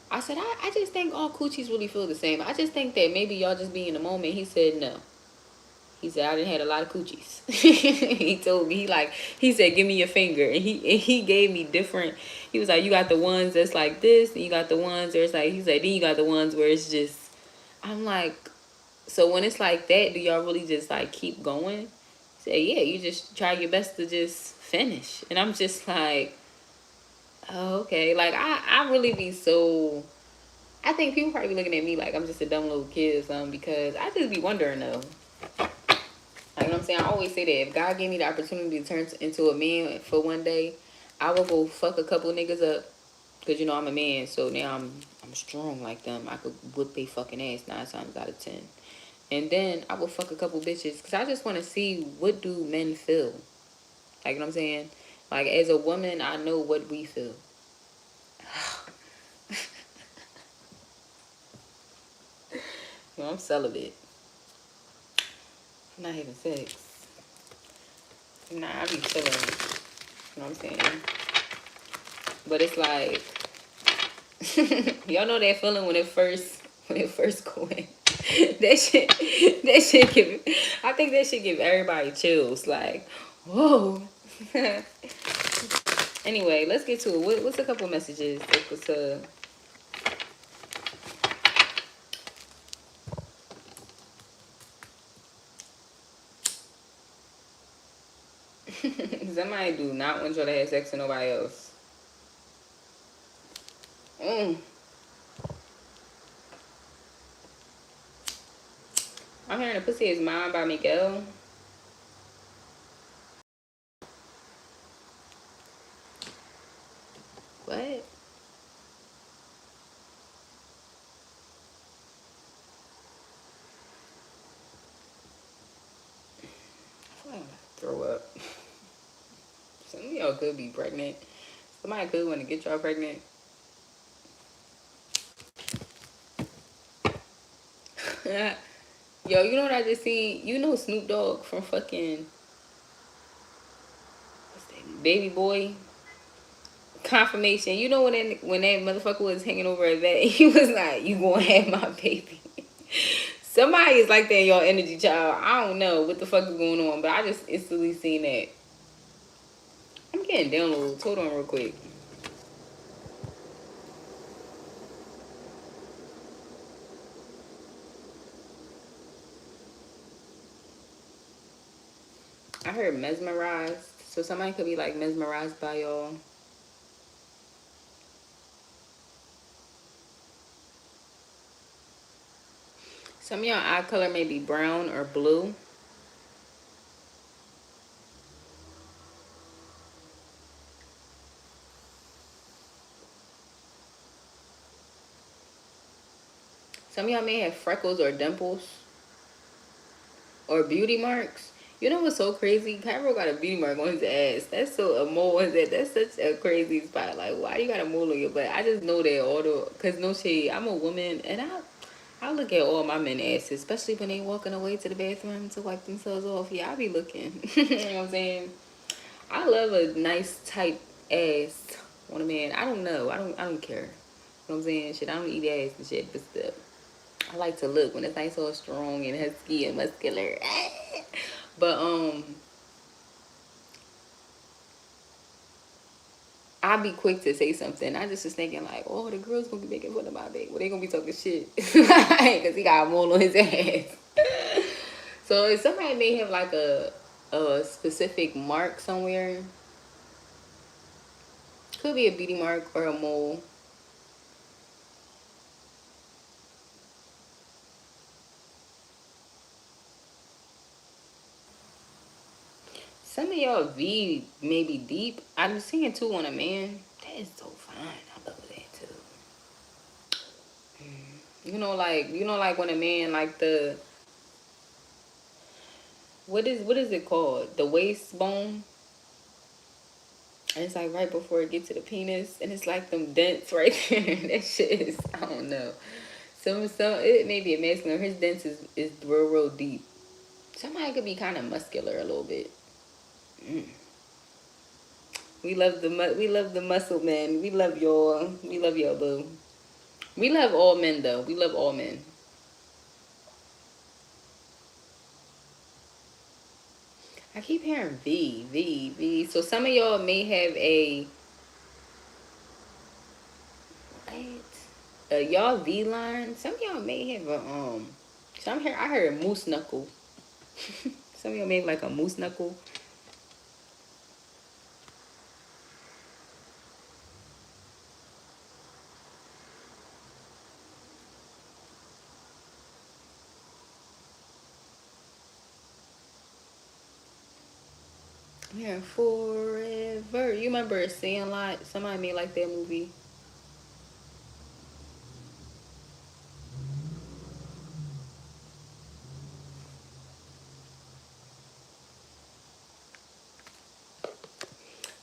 I said, I just think all coochies really feel the same. I just think that maybe y'all just be in the moment. He said, no. He said, I done had a lot of coochies. He told me, he said, give me your finger. And he gave me different, he was like, you got the ones that's like this, and you got the ones where it's like, he said, then you got the ones where it's just, I'm like, So when it's like that, do y'all really just like keep going? Say, yeah, you just try your best to just finish. And I'm just like, oh, okay. Like I really be so, I think people probably be looking at me like I'm just a dumb little kid or something, because I just be wondering though. Like, you know what I'm saying? I always say that if God gave me the opportunity to turn into a man for one day, I will go fuck a couple niggas up. Cause you know I'm a man, so now I'm strong like them. I could whip they fucking ass 9 times out of 10. And then I will fuck a couple bitches, because I just want to see, what do men feel. Like, you know what I'm saying? Like, as a woman, I know what we feel. You know, I'm celibate. I'm not having sex. Nah, I be chilling. You know what I'm saying? But it's like, y'all know that feeling when it first go in. that shit give, I think that shit give everybody chills. Like, whoa. Anyway, let's get to it. What's a couple messages? Somebody do not want y'all to have sex with nobody else. I'm hearing the pussy is mine by Miguel. What? I feel like I'm gonna throw up. Some of y'all could be pregnant. Somebody could want to get y'all pregnant. Yo, you know what I just seen? You know Snoop Dogg from fucking, what's that, Baby Boy? Confirmation. You know when that motherfucker was hanging over his bed, he was like, "You gonna have my baby." Somebody is like that in your energy, child. I don't know what the fuck is going on, but I just instantly seen that. I'm getting downloads. Hold on real quick. I heard mesmerized. So somebody could be like mesmerized by y'all. Some of y'all eye color may be brown or blue. Some of y'all may have freckles or dimples or beauty marks. You know what's so crazy? Cairo got a beauty mark on his ass. That's so, a mole on his ass. That's such a crazy spot. Like, why you got a mole on your butt? I just know that all the, cause no shade. I'm a woman, and I look at all my men asses, especially when they walking away to the bathroom to wipe themselves off. Yeah, I be looking. You know what I'm saying? I love a nice tight ass on a man. I don't know. I don't care. You know what I'm saying? Shit, I don't eat ass and shit, but still. I like to look when it's nice, all strong and husky and muscular. But I'll be quick to say something. I just was thinking like, oh, the girl's gonna be making fun of my baby. Well, they gonna be talking shit because he got a mole on his ass. So if somebody may have like a specific mark somewhere, could be a beauty mark or a mole. Some of y'all V may be deep. I'm seeing two on a man. That is so fine. I love that too. You know, like when a man like the, what is it called? The waist bone. And it's like right before it gets to the penis, and it's like them dents right there. That shit is, I don't know. Some it may be a masculine. His dents is real deep. Somebody could be kind of muscular a little bit. Mm. We love the muscle men. We love y'all. We love y'all, boo. We love all men though. We love all men. I keep hearing V. So some of y'all may have what? Y'all V line. Some of y'all may have a I heard moose knuckle. Some of y'all make like a moose knuckle. Yeah, forever. You remember Sandlot? Somebody made like that movie.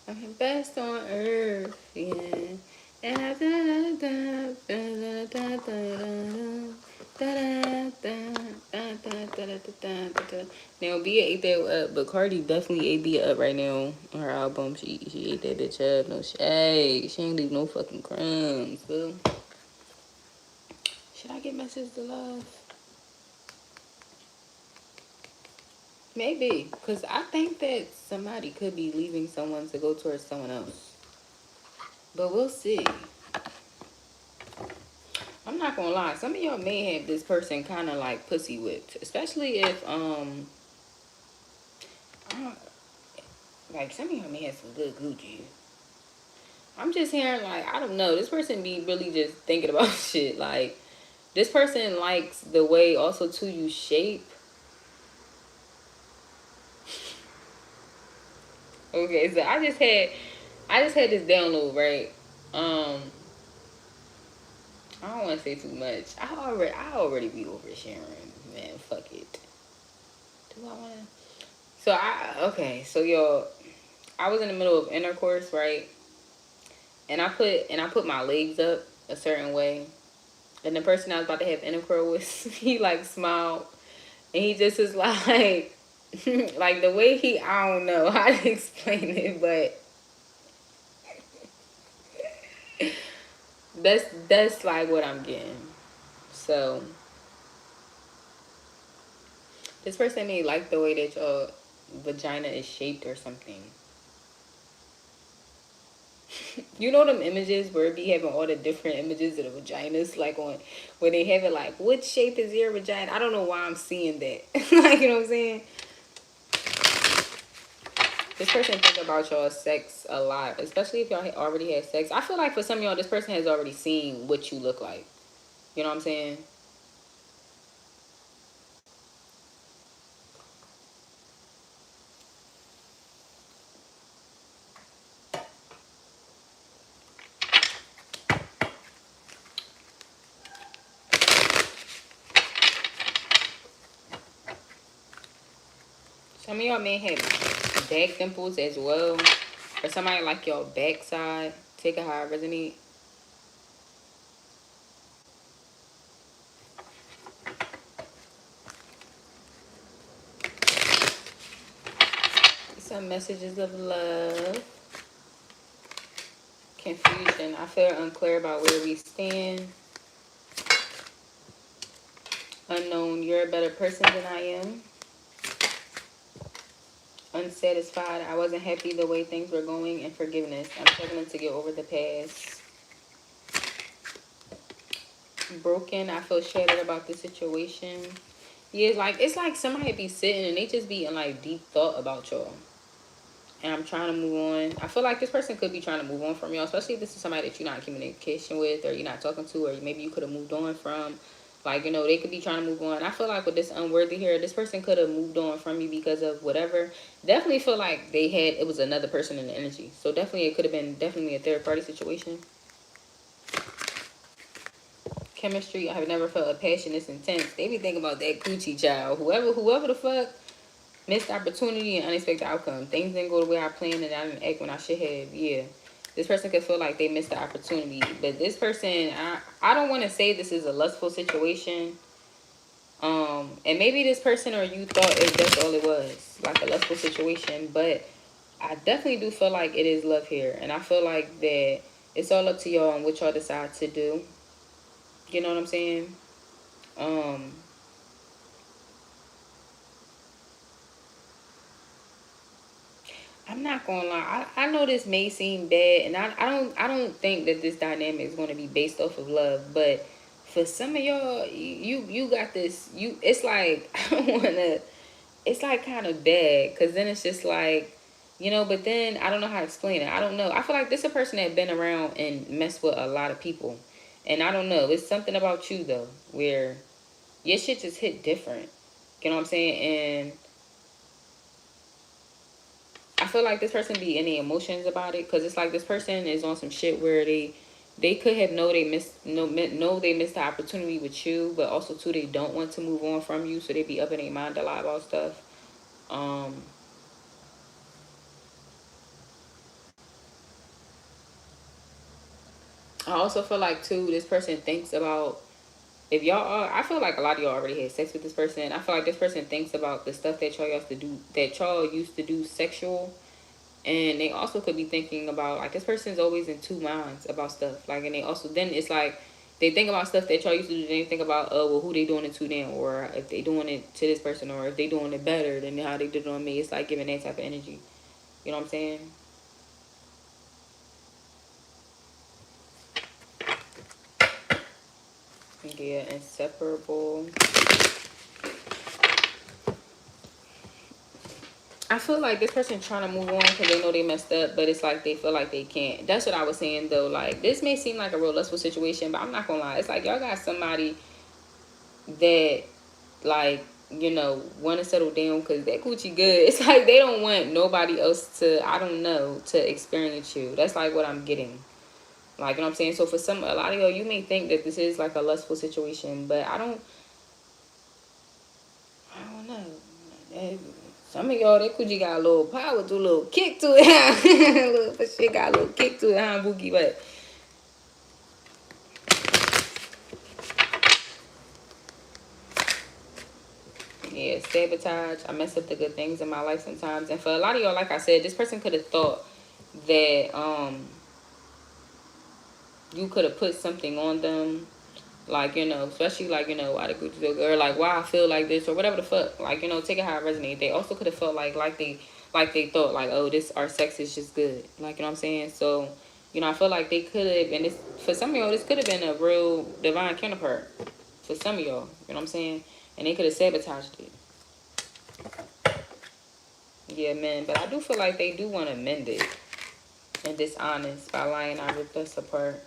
I'm the best on earth, yeah. Now Bia ate that up, but Cardi definitely ate Bia up right now on her album. She ate that bitch up. No shade. She ain't leave no fucking crumbs, boo. Should I get messages to love? Maybe, because I think that somebody could be leaving someone to go towards someone else. But we'll see. I'm not gonna lie. Some of y'all may have this person kind of like pussy whipped, especially if like some of y'all may have some good Gucci. I'm just hearing like I don't know. This person be really just thinking about shit. Like this person likes the way also too you shape. Okay, so I just had this download, right? I don't want to say too much. I already be oversharing, man. Fuck it. Do I want to? So yo, I was in the middle of intercourse, right? And I put my legs up a certain way, and the person I was about to have intercourse with, he like smiled, and he just was like, like the way he, I don't know how to explain it, but that's like what I'm getting. So this person may like the way that your vagina is shaped or something. You know them images where it be having all the different images of the vaginas, like on where they have it like, what shape is your vagina? I don't know why I'm seeing that. Like, you know what I'm saying? This person think about y'all sex a lot, especially if y'all already had sex. I feel like for some of y'all, this person has already seen what you look like. You know what I'm saying? Some of y'all may have back dimples as well. Or somebody like your backside. Take it how it resonate. Some messages of love. Confusion. I feel unclear about where we stand. Unknown. You're a better person than I am. Unsatisfied. I wasn't happy the way things were going. And forgiveness. I'm struggling to get over the past. Broken. I feel shattered about the situation. Yeah, it's like somebody be sitting and they just be in like deep thought about y'all. And I'm trying to move on. I feel like this person could be trying to move on from y'all, especially if this is somebody that you're not in communication with or you're not talking to, or maybe you could have moved on from. Like, you know, they could be trying to move on. I feel like with this unworthy here, this person could have moved on from you because of whatever. Definitely feel like it was another person in the energy. So definitely it could have been definitely a third party situation. Chemistry, I have never felt a passion this intense. They be thinking about that coochie child. Whoever the fuck. Missed opportunity and unexpected outcome. Things didn't go the way I planned and I didn't act when I should have. Yeah. This person could feel like they missed the opportunity. But this person, I don't want to say this is a lustful situation. And maybe this person or you thought that's all it was. Like a lustful situation. But I definitely do feel like it is love here. And I feel like that it's all up to y'all on what y'all decide to do. You know what I'm saying? Um, I'm not gonna lie. I know this may seem bad, and I don't think that this dynamic is gonna be based off of love, but for some of y'all, you got this. It's like I don't wanna. It's like kind of bad because then it's just like, But then I don't know how to explain it. I don't know. I feel like this is a person that been around and messed with a lot of people, and I don't know. It's something about you though where your shit just hit different. You know what I'm saying? And I feel like this person be any emotions about it because it's like this person is on some shit where they could have know they missed the opportunity with you, but also too they don't want to move on from you, so they be up in their mind a lot about stuff. Um, I also feel like too this person thinks about if y'all are. I feel like a lot of y'all already had sex with this person. I feel like this person thinks about the stuff that y'all used to do sexual. And they also could be thinking about like this person's always in two minds about stuff. Like, and they also then it's like they think about stuff that y'all used to do. They think about well who they doing it to then, or if they doing it to this person, or if they doing it better than how they did it on me. It's like giving that type of energy. You know what I'm saying? Yeah, inseparable. I feel like this person trying to move on because they know they messed up, but it's like they feel like they can't. That's what I was saying though. Like this may seem like a real lustful situation, but I'm not gonna lie. It's like y'all got somebody that like want to settle down because that coochie good. It's like they don't want nobody else to I don't know to experience you. That's like what I'm getting. Like, you know what I'm saying? So for a lot of y'all, you may think that this is like a lustful situation, but I don't know. Some of y'all, that coochie got a little power to a little kick to it. A little shit got a little kick to it, huh, Bookie? But yeah, sabotage. I mess up the good things in my life sometimes. And for a lot of y'all, like I said, this person could have thought that you could have put something on them, like especially like why the Gucci so good, or like why I feel like this or whatever the fuck, like take it how it resonates. They also could have felt like they thought like, oh, this our sex is just good, like what I'm saying. So I feel like they could have, and this for some of y'all this could have been a real divine counterpart for some of y'all, what I'm saying, and they could have sabotaged it. Yeah, man, but I do feel like they do want to mend it and dishonest by lying I ripped us apart.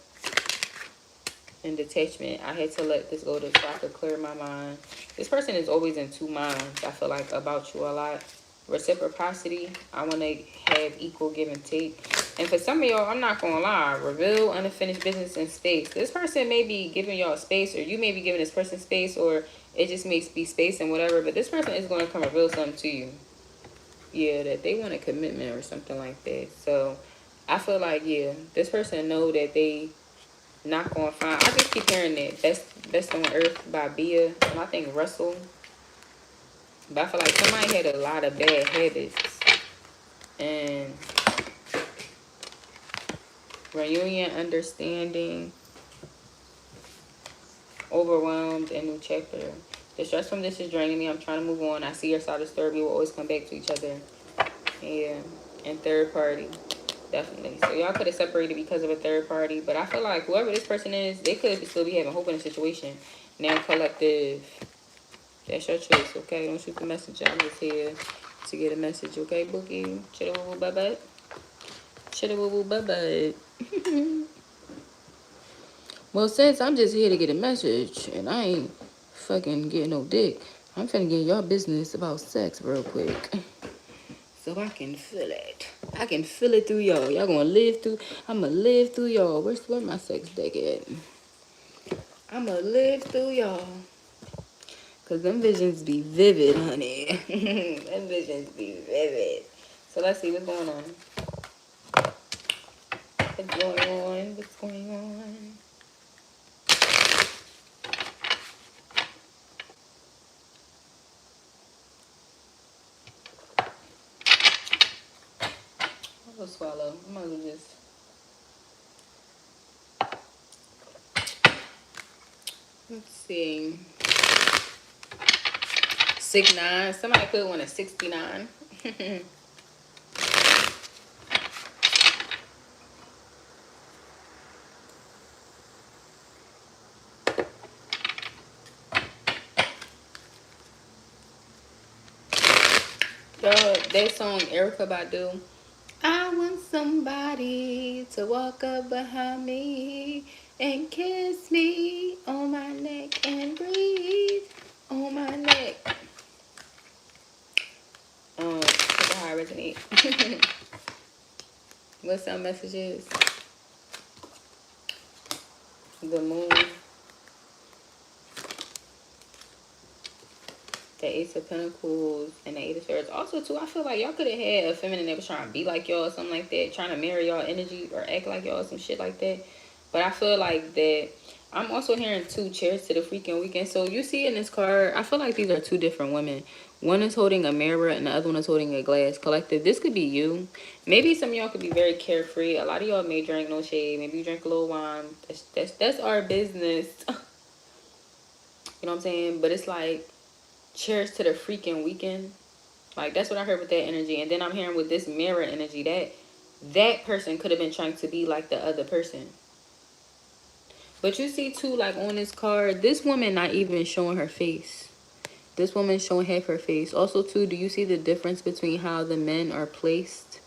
And detachment. I had to let this go so I could clear my mind. This person is always in two minds, I feel like, about you a lot. Reciprocity. I want to have equal give and take. And for some of y'all, I'm not going to lie. Reveal unfinished business in space. This person may be giving y'all space, or you may be giving this person space, or it just may be space and whatever. But this person is going to come reveal something to you. Yeah, that they want a commitment or something like that. So I feel like, yeah, this person know that they not gonna find. I just keep hearing that best on earth by Bia, and I think Russell. But I feel like somebody had a lot of bad habits, and reunion, understanding, overwhelmed, and new chapter. The stress from this is draining me. I'm trying to move on. I see your side of the story. We will always come back to each other. Yeah, and third party. Definitely. So y'all could have separated because of a third party. But I feel like whoever this person is, they could still be having hope in the situation. Now collective. That's your choice, okay? Don't shoot the messenger. I'm just here to get a message, okay, Bookie? Chitty woo woo bye bye. Chitty woo woo bye bye. Well, since I'm just here to get a message and I ain't fucking getting no dick, I'm finna get y'all business about sex real quick. So I can feel it. I can feel it through y'all. Y'all gonna live through. I'ma live through y'all. Where my sex dick at? I'ma live through y'all. Cause them visions be vivid, honey. Them visions be vivid. So let's see what's going on. What's going on? What's going on? I'll go swallow. I might as well just. Let's see. 6'9". Somebody put one at 69. that song Erica Badu. I want somebody to walk up behind me and kiss me on my neck and breathe on my neck. That's how I resonate. What's our messages? The moon, the Ace of Pentacles, and the Eight of Swords. Also, too, I feel like y'all could have had a feminine that was trying to be like y'all or something like that, trying to mirror y'all energy or act like y'all, some shit like that. But I feel like that. I'm also hearing two chairs to the freaking weekend. So you see in this card, I feel like these are two different women. One is holding a mirror and the other one is holding a glass. Collective, this could be you. Maybe some of y'all could be very carefree. A lot of y'all may drink, no shade. Maybe you drink a little wine. That's our business. You know what I'm saying? But it's like, cheers to the freaking weekend. Like, that's what I heard with that energy. And then I'm hearing with this mirror energy that person could have been trying to be like the other person. But you see too, like on this card, this woman not even showing her face. This woman showing half her face. Also too, do you see the difference between how the men are placed?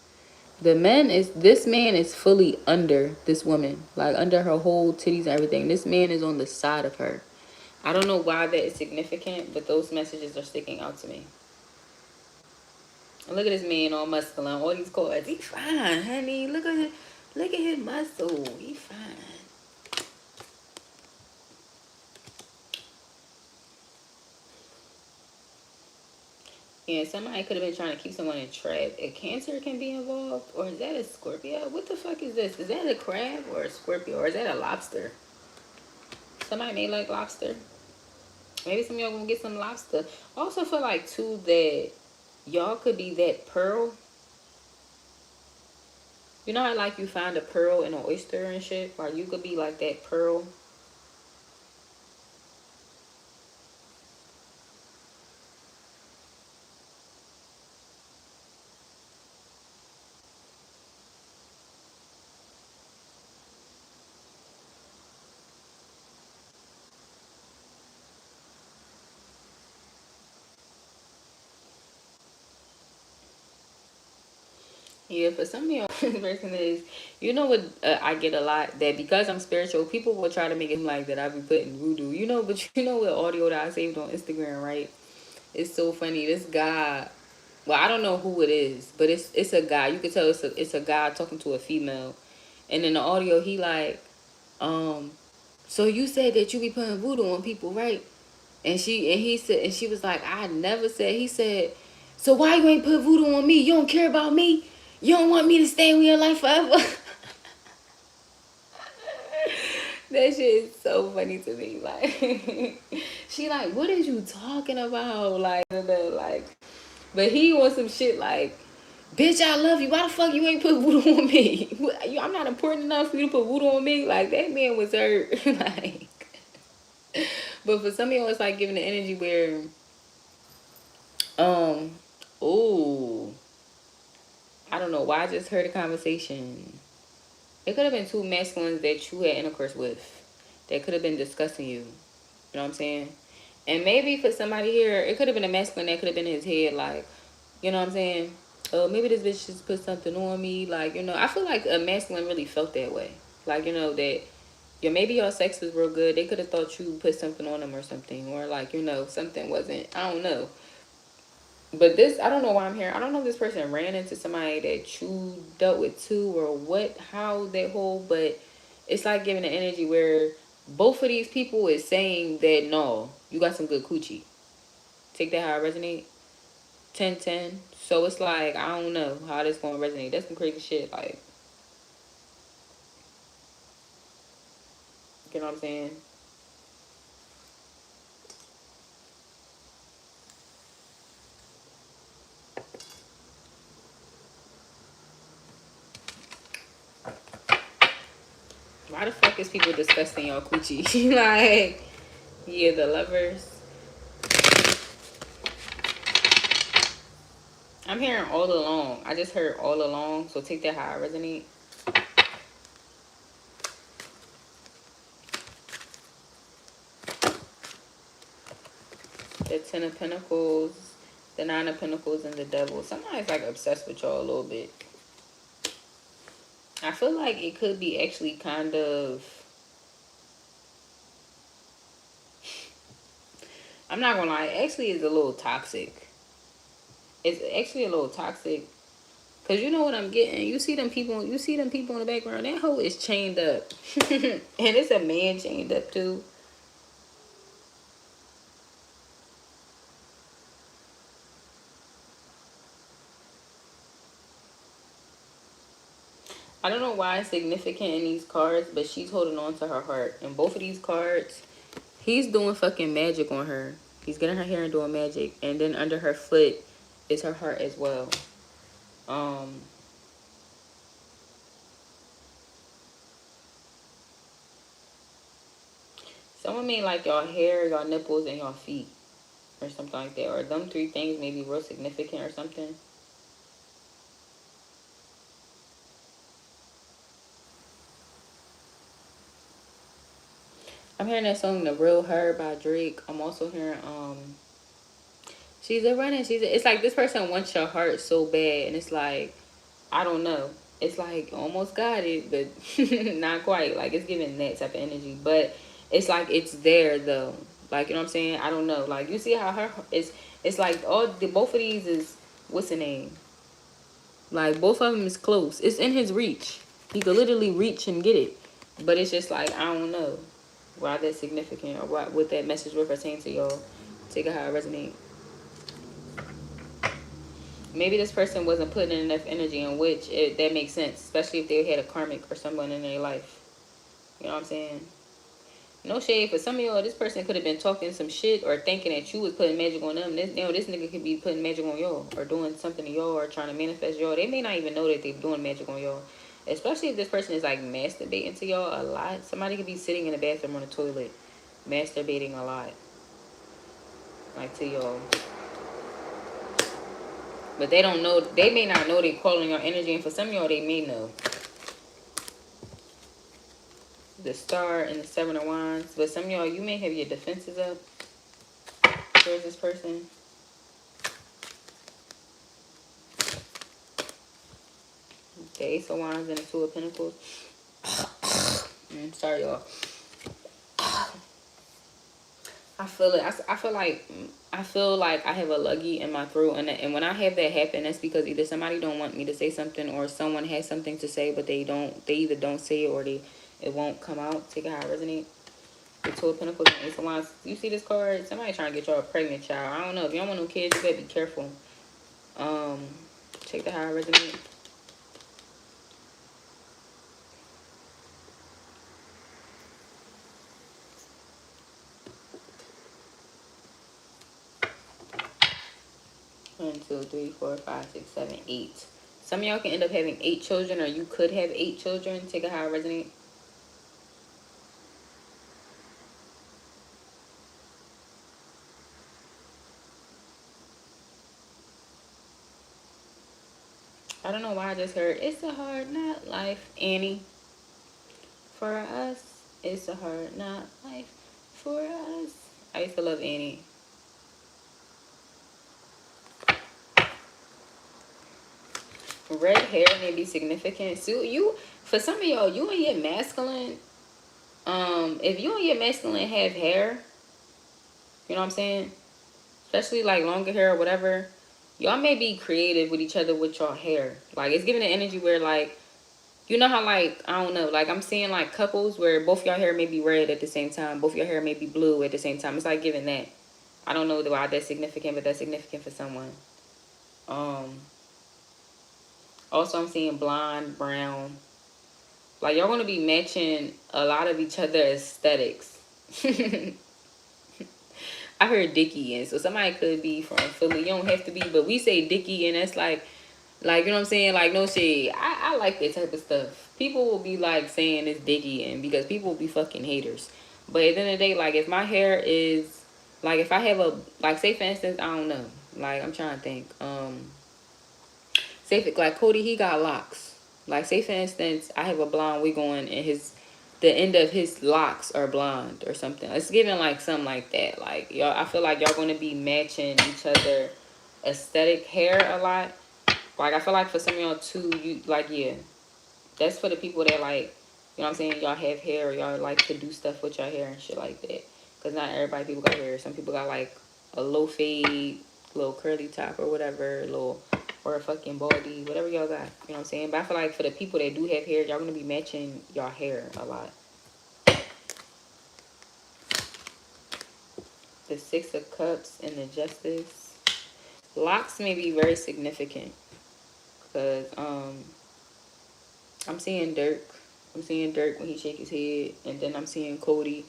This man is fully under this woman, like under her whole titties and everything. This man is on the side of her. I don't know why that is significant, but those messages are sticking out to me. Look at this man all muscular, all these cords. He fine, honey. Look at his muscle. He fine. Yeah, somebody could have been trying to keep someone in trap. A Cancer can be involved, or is that a Scorpio? What the fuck is this? Is that a crab or a Scorpio, or is that a lobster? Somebody may like lobster. Maybe some of y'all gonna get some lobster. I also feel like too that y'all could be that pearl. You know how like you find a pearl in an oyster and shit? Like you could be like that pearl. Yeah, for some of y'all, this person is, you know what I get a lot? That because I'm spiritual, people will try to make it like that I be putting voodoo. You know, but you know what audio that I saved on Instagram, right? It's so funny. This guy, well, I don't know who it is, but it's a guy. You can tell it's a guy talking to a female. And in the audio, he like, so you said that you be putting voodoo on people, right? And she was like, I never said. He said, so why you ain't put voodoo on me? You don't care about me? You don't want me to stay in your life forever? That shit is so funny to me. Like, she like, what is you talking about? Like, but he wants some shit like, bitch, I love you. Why the fuck you ain't put voodoo on me? I'm not important enough for you to put voodoo on me. Like, that man was hurt. Like, but for some of y'all, it's like giving the energy where, um, ooh, I don't know why I just heard a conversation. It could have been two masculines that you had intercourse with that could have been discussing you. You know what I'm saying? And maybe for somebody here, it could have been a masculine that could have been in his head, like, you know what I'm saying? Oh, maybe this bitch just put something on me. Like, you know, I feel like a masculine really felt that way. Like, you know, that, yeah, maybe your sex was real good. They could have thought you put something on them or something. Or, like, you know, something wasn't, I don't know. But this, I don't know why I'm here. I don't know if this person ran into somebody that you dealt with too or what, how that whole, but it's like giving an energy where both of these people is saying that, no, you got some good coochie. Take that how I resonate. 10-10. So it's like, I don't know how this going to resonate. That's some crazy shit. Like, you know what I'm saying? Why the fuck is people discussing y'all coochie? Like, yeah, the lovers. I'm hearing all along. I just heard all along. So take that how I resonate. The Ten of Pentacles, The Nine of Pentacles and the Devil. Somebody's like obsessed with y'all a little bit. I feel like it could be actually kind of... I'm not gonna lie, it actually is a little toxic. It's actually a little toxic. Cause you know what I'm getting. You see them people in the background. That hoe is chained up. And it's a man chained up too. I don't know why it's significant in these cards, but she's holding on to her heart. In both of these cards, he's doing fucking magic on her. He's getting her hair and doing magic. And then under her foot is her heart as well. Someone may like y'all hair, y'all nipples, and y'all feet. Or something like that. Or them three things may be real significant or something. I'm hearing that song The Real Her by Drake. I'm also hearing she's a running. It's like this person wants your heart so bad, and it's like, I don't know. It's like almost got it, but not quite. Like it's giving that type of energy, but it's like it's there though. Like, you know what I'm saying? I don't know. Like you see how her it's like both of these is, what's the name? Like both of them is close. It's in his reach. He could literally reach and get it, but it's just like, I don't know why that's significant or what that message was pertaining to y'all. Take it how it resonates. Maybe this person wasn't putting in enough energy, in which that makes sense, especially if they had a karmic or someone in their life. You know what I'm saying? No shade for some of y'all. This person could have been talking some shit or thinking that you was putting magic on them. This nigga could be putting magic on y'all or doing something to y'all or trying to manifest y'all. They may not even know that they're doing magic on y'all. Especially if this person is like masturbating to y'all a lot. Somebody could be sitting in the bathroom on the toilet, masturbating a lot, like to y'all. But they don't know. They may not know they're calling your energy, and for some of y'all, they may know. The Star and the Seven of Wands. But some of y'all, you may have your defenses up towards this person. The Ace of Wands and the Two of Pentacles. Sorry, y'all. I feel it. I feel like I have a luggy in my throat, and when I have that happen, that's because either somebody don't want me to say something, or someone has something to say, but they don't. They either don't say it or it won't come out. Take it how it resonates. The Two of Pentacles and Ace of Wands. You see this card? Somebody trying to get y'all a pregnant child. I don't know. If you don't want no kids, you better be careful. Check the how it resonates. One, two, three, four, five, six, seven, 8. Some of y'all can end up having 8 children, or you could have 8 children. Take it how it resonates. I don't know why I just heard, it's a hard not life, Annie. For us, it's a hard not life. For us. I used to love Annie. Red hair may be significant. So for some of y'all, you and your masculine, if you and your masculine have hair, you know what I'm saying? Especially like longer hair or whatever, y'all may be creative with each other with y'all hair. Like it's giving an energy where like, you know how like, I don't know, like I'm seeing like couples where both y'all hair may be red at the same time. Both your hair may be blue at the same time. It's like giving that. I don't know why that's significant, but that's significant for someone. Also I'm seeing blonde, brown. Like y'all gonna be matching a lot of each other's aesthetics. I heard Dickie, and so somebody could be from Philly. You don't have to be, but we say Dickie, and that's like you know what I'm saying? Like, no shade. I like that type of stuff. People will be like saying it's Dickie, and because people will be fucking haters. But at the end of the day, like if my hair is like, if I have a, like say for instance, I don't know, like I'm trying to think, say for, like Cody, he got locks. Like say for instance, I have a blonde wig on, and the end of his locks are blonde or something. It's giving like something like that. Like y'all, I feel like y'all gonna be matching each other aesthetic hair a lot. Like, I feel like for some of y'all too, you like, yeah, that's for the people that like, you know what I'm saying, y'all have hair, y'all like to do stuff with your hair and shit like that. Because not everybody people got hair. Some people got like a low fade, little curly top or whatever, little, or a fucking baldy, whatever y'all got. You know what I'm saying? But I feel like for the people that do have hair, y'all gonna be matching y'all hair a lot. The Six of Cups and the Justice. Locks may be very significant. Because I'm seeing Dirk. I'm seeing Dirk when he shake his head. And then I'm seeing Cody.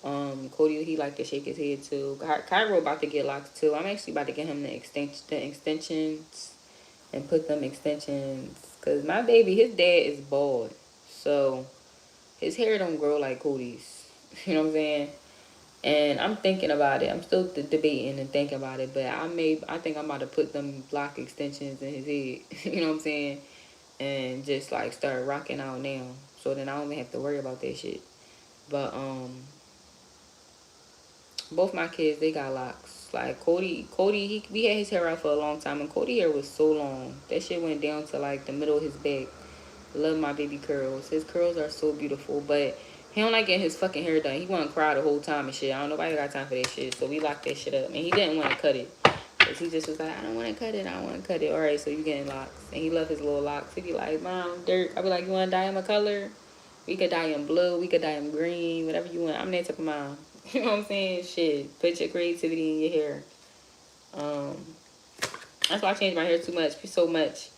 Cody, he like to shake his head too. Cairo about to get locks too. I'm actually about to get him the extensions and put them extensions. Cause my baby, his dad is bald, so his hair don't grow like Cody's. You know what I'm saying? And I'm thinking about it. I'm still debating and thinking about it. But I think I'm about to put them block extensions in his head. You know what I'm saying? And just like start rocking out now, so then I don't even have to worry about that shit. But both my kids, they got locks. Like Cody, we had his hair out for a long time, and Cody hair was so long that shit went down to like the middle of his back. Love my baby curls. His curls are so beautiful, but he don't like getting his fucking hair done. He want to cry the whole time and shit. I don't nobody got time for that shit, so we locked that shit up. And he didn't want to cut it, cause he just was like, I don't want to cut it. I don't want to cut it. All right, so you getting locks, and he love his little locks. He be like, Mom, Dirk. I be like, you want to dye him a color? We could dye him blue. We could dye him green. Whatever you want. I'm that type of mom. You know what I'm saying? Shit. Put your creativity in your hair. Um, that's why I changed my hair too much, so much.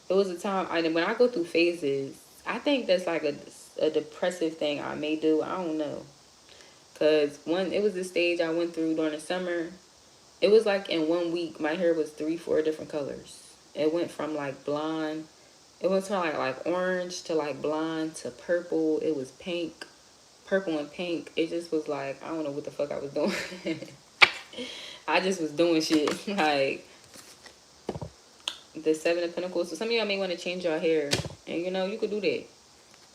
It was a time, when I go through phases, I think that's like a depressive thing I may do. I don't know. Because it was this stage I went through during the summer. It was like in 1 week, my hair was 3-4 different colors. It went from like blonde. It went from like orange to like blonde to purple. It was pink. Purple and pink. It just was like, I don't know what the fuck I was doing. I just was doing shit. Like, the Seven of Pentacles. So some of y'all may want to change your hair. And you know, you could do that.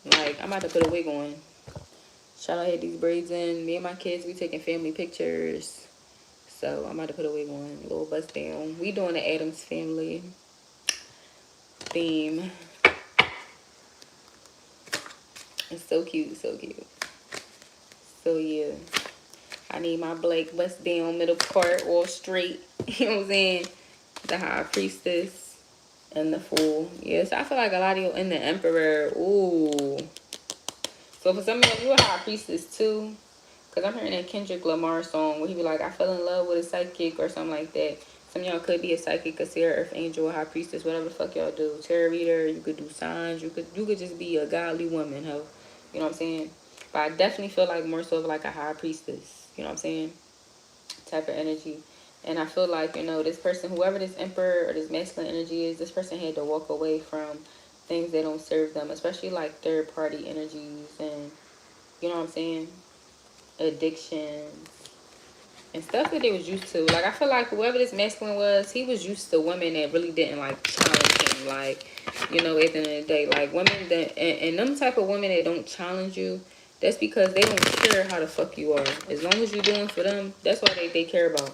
Like, I'm about to put a wig on. Shout out, had these braids in. Me and my kids, we taking family pictures. So I'm about to put a wig on. A little bust down. We doing the Addams Family theme. It's so cute, so cute. So yeah. I need my black bust down middle part all straight. You know what I'm saying? The High Priestess and the Fool. Yes, I feel like a lot of you in the Emperor. Ooh. So for some of you, you're a High Priestess too. Because I'm hearing that Kendrick Lamar song where he be like, I fell in love with a psychic or something like that. Some of y'all could be a psychic, a seer, earth angel, a high priestess, whatever the fuck y'all do. Tarot reader, you could do signs. You could just be a godly woman, ho. You know what I'm saying? But I definitely feel like more so of like a high priestess. You know what I'm saying? Type of energy. And I feel like, you know, this person, whoever this emperor or this masculine energy is, this person had to walk away from things that don't serve them, especially like third party energies and, you know what I'm saying, addictions and stuff that they was used to. Like, I feel like whoever this masculine was, he was used to women that really didn't like challenge him. Like, you know, at the end of the day, like women that, and them type of women that don't challenge you, that's because they don't care how the fuck you are. As long as you're doing for them, that's all they care about.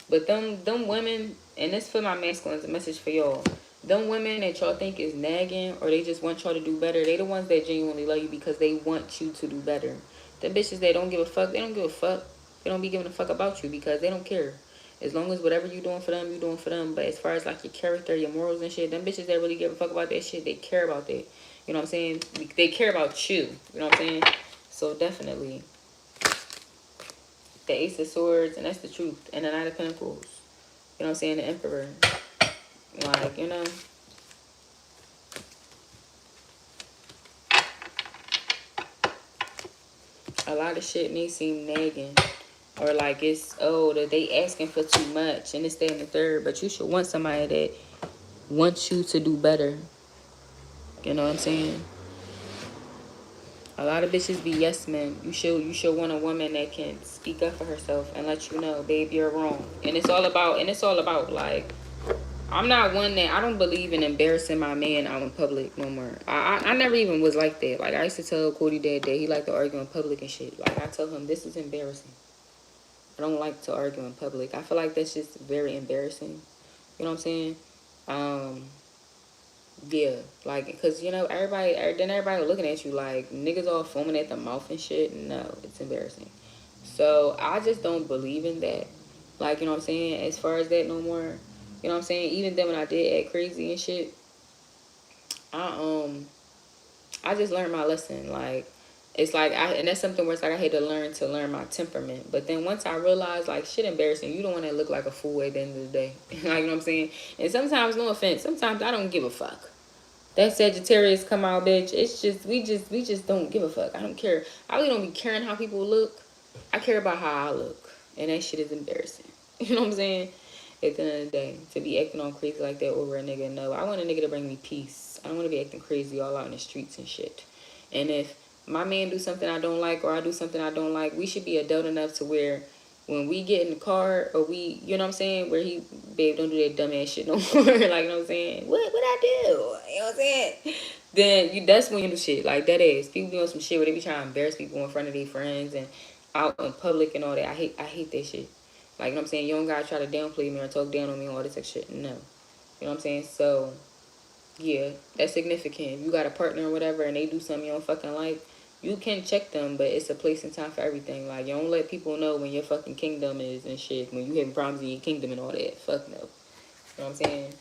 But them women, and this for my masculines, a message for y'all. Them women that y'all think is nagging or they just want y'all to do better, they the ones that genuinely love you because they want you to do better. The bitches that don't give a fuck, they don't give a fuck. They don't be giving a fuck about you because they don't care. As long as whatever you doing for them, you doing for them. But as far as like your character, your morals and shit, them bitches that really give a fuck about that shit, they care about that. You know what I'm saying? They care about you. You know what I'm saying? So definitely. The Ace of Swords, and that's the truth. And the Knight of Pentacles. You know what I'm saying? The Emperor. Like, you know. A lot of shit may seem nagging. Or like it's, oh, that they asking for too much and it's that and the third. But you should want somebody that wants you to do better. You know what I'm saying? A lot of bitches be yes men. You should want a woman that can speak up for herself and let you know, babe, you're wrong. And it's all about like, I'm not one that, I don't believe in embarrassing my man out in public no more. I never even was like that. Like, I used to tell Cody that he liked to argue in public and shit. Like, I told him, this is embarrassing. I don't like to argue in public. I feel like that's just very embarrassing. You know what I'm saying? Yeah, like, because, you know, everybody looking at you like niggas all foaming at the mouth and shit. No, it's embarrassing. So I just don't believe in that. Like, you know what I'm saying? As far as that no more. You know what I'm saying? Even then when I did act crazy and shit, I I just learned my lesson. Like, it's like and that's something where it's like I had to learn my temperament. But then once I realized, like, shit embarrassing, you don't want to look like a fool at the end of the day. Like, you know what I'm saying? And sometimes, no offense, sometimes I don't give a fuck. That Sagittarius come out, bitch. It's just we just don't give a fuck. I don't care. I really don't be caring how people look. I care about how I look, and that shit is embarrassing. You know what I'm saying? At the end of the day, to be acting all crazy like that over a nigga, no. I want a nigga to bring me peace. I don't want to be acting crazy all out in the streets and shit. And if my man do something I don't like, or I do something I don't like, we should be adult enough to where when we get in the car, or we, you know what I'm saying, where he, babe, don't do that dumbass shit no more. Like, you know what I'm saying? What I do? You know what I'm saying? Then that's when you do shit. Like, that is. People be on some shit where they be trying to embarrass people in front of their friends and out in public and all that. I hate that shit. Like, you know what I'm saying? You don't gotta try to downplay me or talk down on me and all this like shit. No. You know what I'm saying? So, yeah, that's significant. If you got a partner or whatever and they do something you don't fucking like, you can check them, but it's a place and time for everything. Like, you don't let people know when your fucking kingdom is and shit. When you having problems in your kingdom and all that. Fuck no. You know what I'm saying?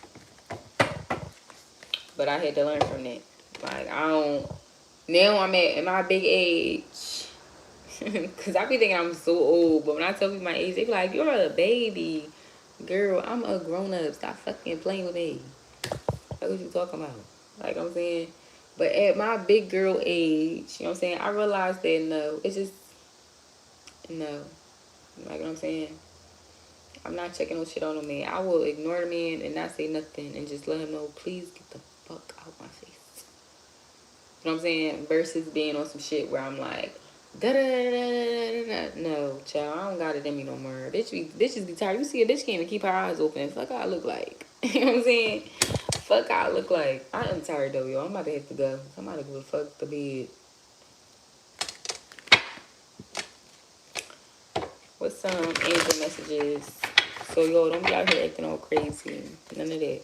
But I had to learn from that. Like, I don't... Now I'm at my big age. Because I be thinking I'm so old. But when I tell people my age, they be like, you're a baby. Girl, I'm a grown-up. Stop fucking playing with me. What you talking about? Like, I'm saying... But at my big girl age, you know what I'm saying? I realized that no. It's just... No. Like, what I'm saying? I'm not checking no shit on a man. I will ignore the man and not say nothing and just let him know, please get the fuck out my face. You know what I'm saying? Versus being on some shit where I'm like, da da da da da da. No, child, I don't got it in me no more. Bitches be tired. You see a bitch can't even keep her eyes open. Fuck how I look like. You know what I'm saying? Fuck how I look like. I am tired though, y'all. I'm about to have to go. Somebody go fuck the bed. What's some angel messages? So, yo, don't be out here acting all crazy. None of that.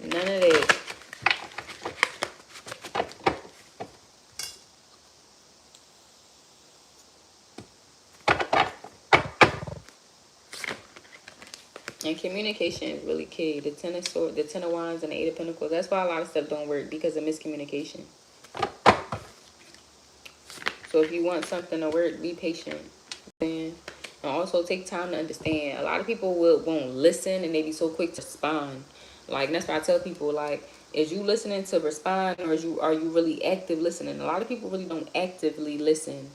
None of that. And communication is really key. The Ten of Swords, the Ten of Wands, and the Eight of Pentacles. That's why a lot of stuff don't work, because of miscommunication. So if you want something to work, be patient. And also take time to understand. A lot of people won't listen, and they be so quick to respond. Like, that's why I tell people, like, is you listening to respond, or are you really active listening? A lot of people really don't actively listen.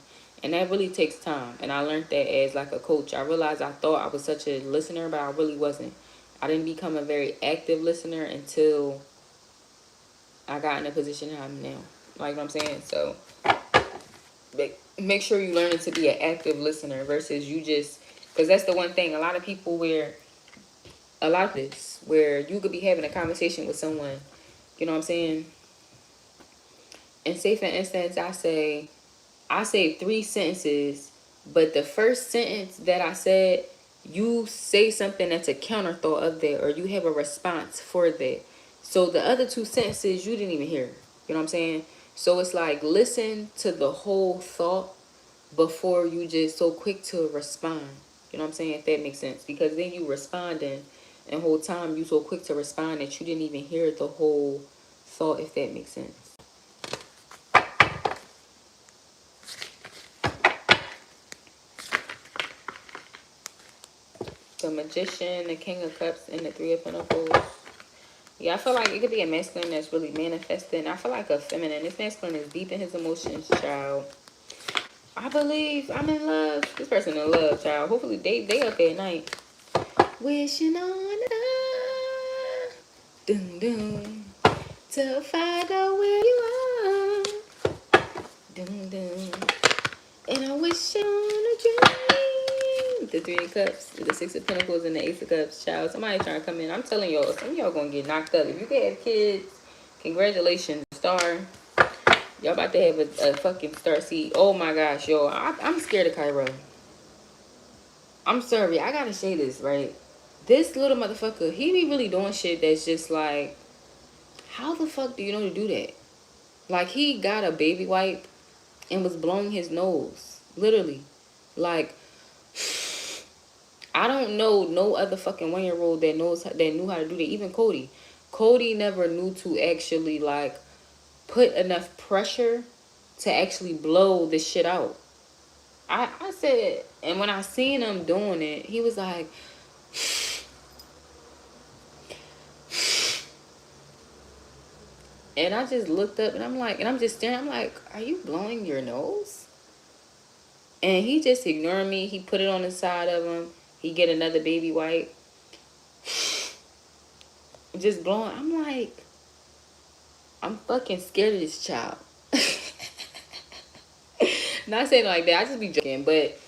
And that really takes time. And I learned that as like a coach. I realized I thought I was such a listener, but I really wasn't. I didn't become a very active listener until I got in a position I'm now. Like what I'm saying? So make sure you learn to be an active listener versus you just... Because that's the one thing. A lot of people where you could be having a conversation with someone, you know what I'm saying? And say, for instance, I say 3 sentences, but the first sentence that I said, you say something that's a counter thought of that, or you have a response for that. So the other 2 sentences you didn't even hear. You know what I'm saying? So it's like, listen to the whole thought before you just so quick to respond. You know what I'm saying? If that makes sense. Because then you responding, and whole time you so quick to respond that you didn't even hear the whole thought, if that makes sense. The Magician, the King of Cups, and the Three of Pentacles. Yeah, I feel like it could be a masculine that's really manifesting. I feel like a feminine. This masculine is deep in his emotions, child. I believe I'm in love. This person in love, child. Hopefully they up at night. Wishing on a doom doom to find out where you are. Doom doom. And I wish on a dream. The Three of Cups, the Six of Pentacles, and the Ace of Cups, child. Somebody trying to come in. I'm telling y'all, some of y'all gonna get knocked up. If you can have kids, congratulations, star. Y'all about to have a fucking star seed. Oh my gosh, y'all. I'm scared of Cairo. I'm sorry. I gotta say this, right? This little motherfucker, he be really doing shit that's just like, how the fuck do you know to do that? Like, he got a baby wipe and was blowing his nose. Literally. Like, I don't know no other fucking 1 year old that knew how to do that. Even Cody. Cody never knew to actually like put enough pressure to actually blow this shit out. I said, and when I seen him doing it, he was like, and I just looked up and I'm like, and I'm just staring. I'm like, are you blowing your nose? And he just ignored me. He put it on the side of him. He get another baby wipe. Just blowing. I'm like, I'm fucking scared of this child. Not saying like that. I just be joking, but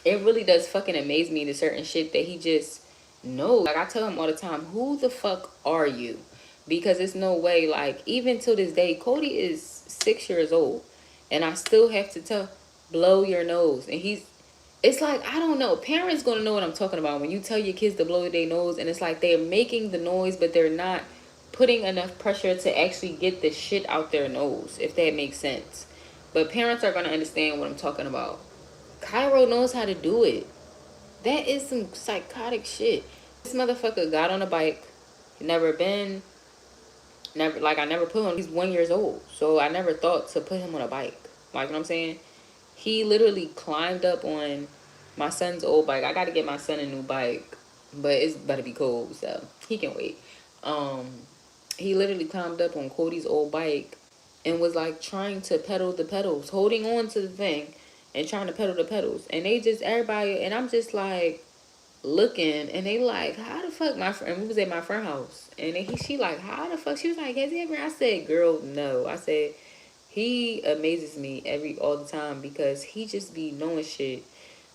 it really does fucking amaze me the certain shit that he just knows. Like I tell him all the time, who the fuck are you? Because it's no way. Like even to this day, Cody is 6 years old, and I still have to tell, blow your nose, and he's. It's like, I don't know. Parents gonna know what I'm talking about when you tell your kids to blow their nose, and it's like they're making the noise, but they're not putting enough pressure to actually get the shit out their nose, if that makes sense. But parents are gonna understand what I'm talking about. Cairo knows how to do it. That is some psychotic shit. This motherfucker got on a bike. Never been, never like I never put him. He's 1 years old, so I never thought to put him on a bike. Like what I'm saying, he literally climbed up on my son's old bike. I got to get my son a new bike, but it's about to be cold, so he can wait. Um, he literally climbed up on Cody's old bike and was like trying to pedal the pedals, holding on to the thing and trying to pedal the pedals. And they just, everybody, and I'm just like looking, and they like, how the fuck, my friend, we was at my friend's house, and she like, how the fuck, she was like, has he ever, I said, girl, no. I said, he amazes me all the time because he just be knowing shit.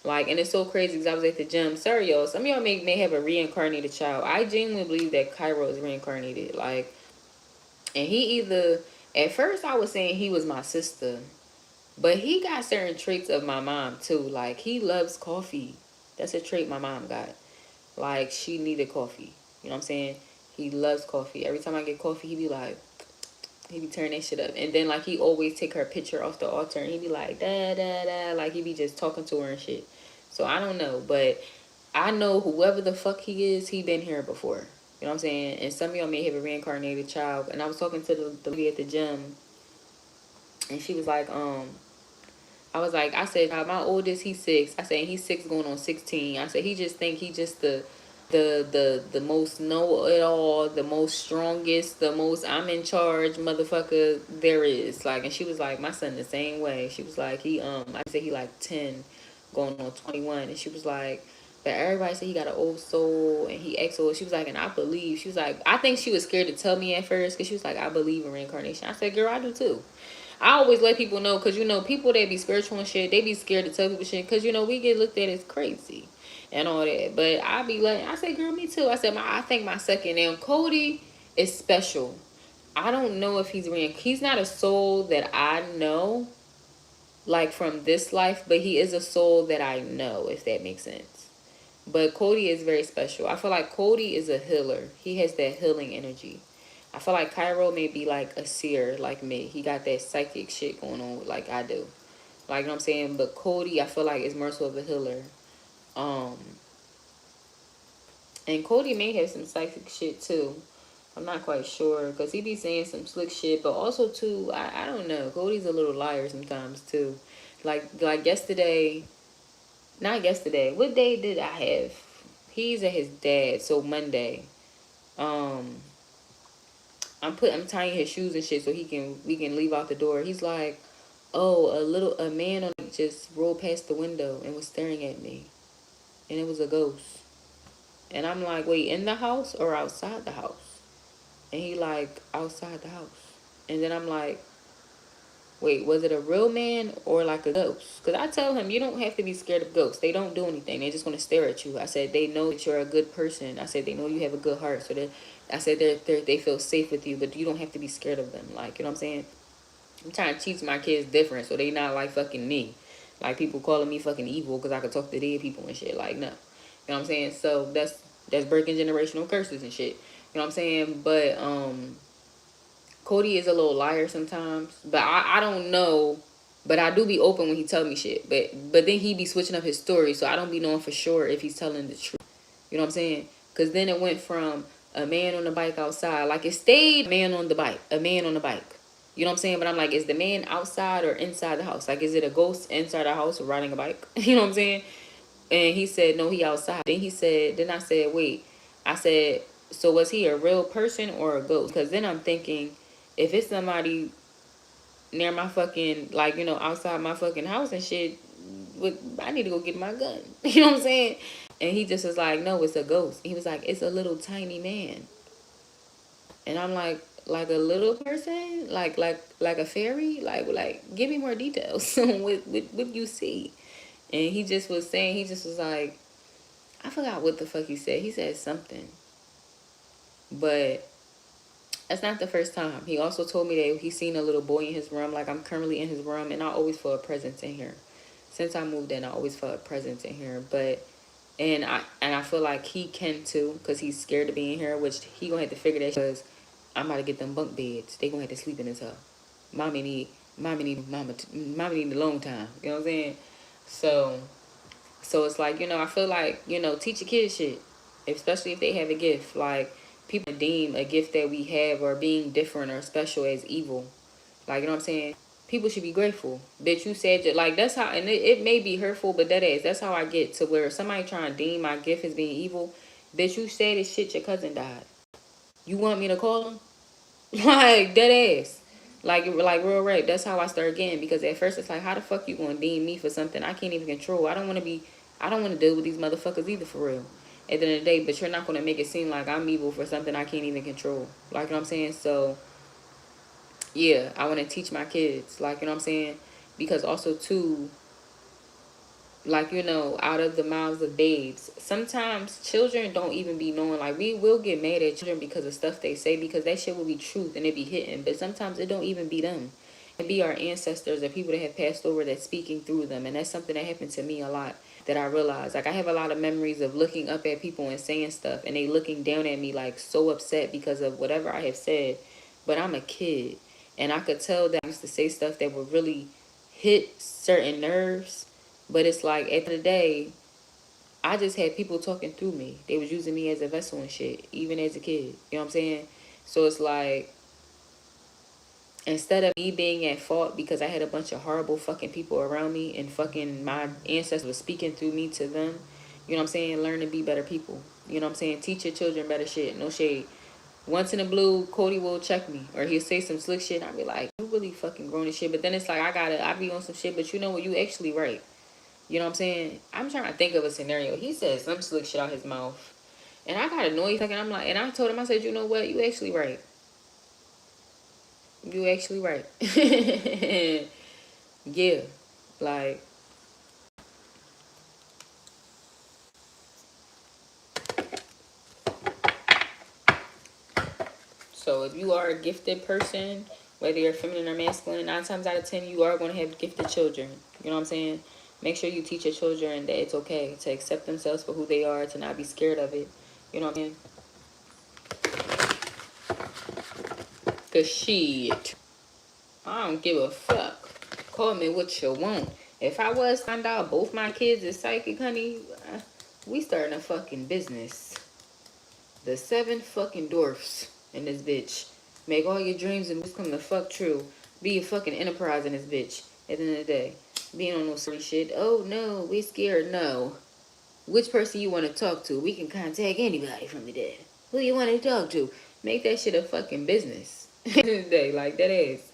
Like, and it's so crazy because I was at the gym. Sorry, y'all. Some of y'all may have a reincarnated child. I genuinely believe that Cairo is reincarnated. Like, and he either, at first I was saying he was my sister, but he got certain traits of my mom too. Like, he loves coffee. That's a trait my mom got. Like, she needed coffee. You know what I'm saying? He loves coffee. Every time I get coffee, he be like, he be turning that shit up. And then, like, he always take her picture off the altar. And he be like, da, da, da. Like, he be just talking to her and shit. So, I don't know. But I know whoever the fuck he is, he been here before. You know what I'm saying? And some of y'all may have a reincarnated child. And I was talking to the lady at the gym. And she was like, I was like, I said, my oldest, he's 6. I said, he's 6 going on 16. I said, he just think he just the most know-it-all, the most strongest, the most I'm in charge motherfucker there is. Like, and she was like, my son the same way. She was like, I said he like 10 going on 21. And she was like, but everybody said he got an old soul and he ex old. She was like, and I believe. She was like, I think she was scared to tell me at first because she was like, I believe in reincarnation. I said, girl, I do too. I always let people know because, you know, people that be spiritual and shit, they be scared to tell people shit because, you know, we get looked at as crazy and all that. But I be like, I said, girl, me too. I said, I think my second name, Cody, is special. I don't know if he's not a soul that I know, like from this life, but he is a soul that I know, if that makes sense. But Cody is very special. I feel like Cody is a healer. He has that healing energy. I feel like Cairo may be like a seer like me. He got that psychic shit going on like I do. Like, you know what I'm saying? But Cody, I feel like is more so of a healer. Um, and Cody may have some psychic shit too. I'm not quite sure because he be saying some slick shit. But also too, I don't know. Cody's a little liar sometimes too. Like yesterday, not yesterday. What day did I have? He's at his dad. So Monday. Um, I'm tying his shoes and shit so we can leave out the door. He's like, oh, a man just rolled past the window and was staring at me, and it was a ghost. And I'm like, wait, in the house or outside the house? And he like, outside the house. And then I'm like, wait, was it a real man or like a ghost? Because I tell him, you don't have to be scared of ghosts. They don't do anything. They're just going to stare at you. I said, they know that you're a good person. I said, they know you have a good heart. So I said, they feel safe with you, but you don't have to be scared of them. Like, you know what I'm saying? I'm trying to teach my kids different so they not like fucking me. Like people calling me fucking evil because I could talk to dead people and shit. Like, no. You know what I'm saying? So That's breaking generational curses and shit. You know what I'm saying? But Cody is a little liar sometimes. But I don't know. But I do be open when he tell me shit. But then he be switching up his story, so I don't be knowing for sure if he's telling the truth. You know what I'm saying? Because then it went from a man on the bike outside, like it stayed a man on the bike. You know what I'm saying? But I'm like, is the man outside or inside the house? Like, is it a ghost inside the house riding a bike? You know what I'm saying? And he said, no, he outside. Then I said, wait. I said, so was he a real person or a ghost? Because then I'm thinking, if it's somebody near my fucking, like, outside my fucking house and shit, I need to go get my gun. You know what I'm saying? And he just was like, no, it's a ghost. He was like, it's a little tiny man. And I'm like a little person? Like a fairy? Like give me more details on what you see. And he just was saying, he just was like, I forgot what the fuck he said. He said something. But that's not the first time. He also told me that he seen a little boy in his room. Like, I'm currently in his room, and I always feel a presence in here. Since I moved in, I always felt a presence in here. But I feel like he can too, because he's scared to be in here, which he gonna have to figure that, because I'm about to get them bunk beds. They gonna have to sleep in this house. Mommy need a long time. You know what I'm saying? So it's like, I feel like, teach your kids shit, especially if they have a gift. Like, people deem a gift that we have or being different or special as evil. Like, you know what I'm saying? People should be grateful. Bitch, you said it. Like, that's how, and it may be hurtful, but that's how I get to where somebody trying to deem my gift as being evil. Bitch, you said this shit, your cousin died. You want me to call him? Like, dead ass. Like real rap. That's how I start getting, because at first it's like, how the fuck you gonna deem me for something I can't even control? I don't want to deal with these motherfuckers either, for real. At the end of the day, but you're not gonna make it seem like I'm evil for something I can't even control. Like, you know what I'm saying? So yeah, I want to teach my kids, like, you know what I'm saying? Because also too, like, out of the mouths of babes, sometimes children don't even be knowing. Like, we will get mad at children because of stuff they say, because that shit will be truth and it be hitting, but sometimes it don't even be them. It be our ancestors or people that have passed over that's speaking through them. And that's something that happened to me a lot, that I realized. Like, I have a lot of memories of looking up at people and saying stuff, and they looking down at me like so upset because of whatever I have said. But I'm a kid, and I could tell that I used to say stuff that would really hit certain nerves. But it's like, at the end of the day, I just had people talking through me. They was using me as a vessel and shit, even as a kid. You know what I'm saying? So it's like, instead of me being at fault because I had a bunch of horrible fucking people around me and fucking my ancestors was speaking through me to them, you know what I'm saying? Learn to be better people. You know what I'm saying? Teach your children better shit. No shade. Once in a blue, Cody will check me, or he'll say some slick shit. I'll be like, you really fucking grown as shit. But then it's like, I be on some shit, but you know what? You actually right. You know what I'm saying? I'm trying to think of a scenario. He said some slick shit out his mouth, and I got annoyed. And I'm like, and I told him, I said, you know what? You actually right. You actually right. Yeah. Like, so if you are a gifted person, whether you're feminine or masculine, 9 times out of 10, you are going to have gifted children. You know what I'm saying? Make sure you teach your children that it's okay to accept themselves for who they are, to not be scared of it. You know what I'm saying? Cause shit, I don't give a fuck. Call me what you want. If I was find out both my kids is psychic, honey, we starting a fucking business. The 7 fucking dwarfs in this bitch. Make all your dreams and come the fuck true. Be a fucking enterprise in this bitch. At the end of the day, being on no silly shit. Oh no, we scared. No. Which person you want to talk to? We can contact anybody from the dead. Who you want to talk to? Make that shit a fucking business. At the end of the day, like, that is.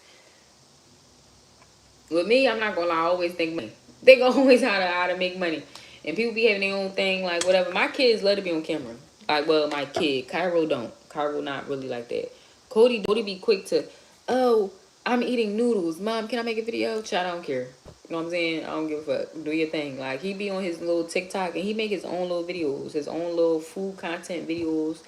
With me, I'm not gonna lie, I always think money. They go always how to make money. And people be having their own thing, like, whatever. My kids love to be on camera. Like, well, my kid. Cairo don't. Cairo not really like that. Cody be quick to, oh, I'm eating noodles. Mom, can I make a video? Child, I don't care. You know what I'm saying? I don't give a fuck. Do your thing. Like, he be on his little TikTok, and he make his own little videos. His own little food content videos.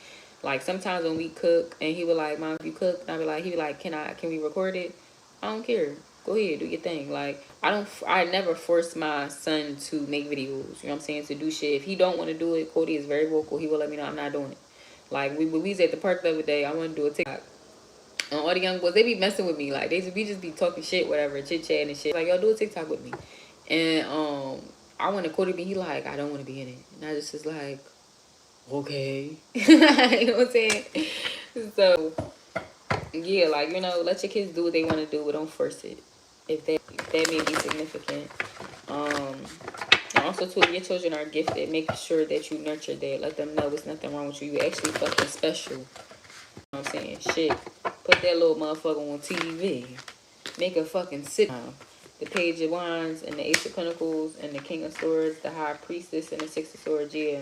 Like, sometimes when we cook, and he be like, Mom, if you cook, and he be like, can we record it? I don't care. Go ahead, do your thing. Like, I never force my son to make videos. You know what I'm saying? To do shit. If he don't want to do it, Cody is very vocal. He will let me know I'm not doing it. Like, we was at the park the other day. I want to do a TikTok. And all the young boys, they be messing with me. Like, we just be talking shit, whatever, chit chat and shit. Like, yo, do a TikTok with me. And I want to Cody be. He like, I don't want to be in it. And I just was like, okay. You know what I'm saying? So yeah, like, you know, let your kids do what they want to do, but don't force it. If that may be significant. And also too, if your children are gifted, make sure that you nurture that. Let them know there's nothing wrong with you. You actually fucking special. You know what I'm saying? Shit. Put that little motherfucker on TV. Make a fucking sitcom. The Page of Wands and the Ace of Pentacles and the King of Swords, the High Priestess and the Six of Swords, yeah.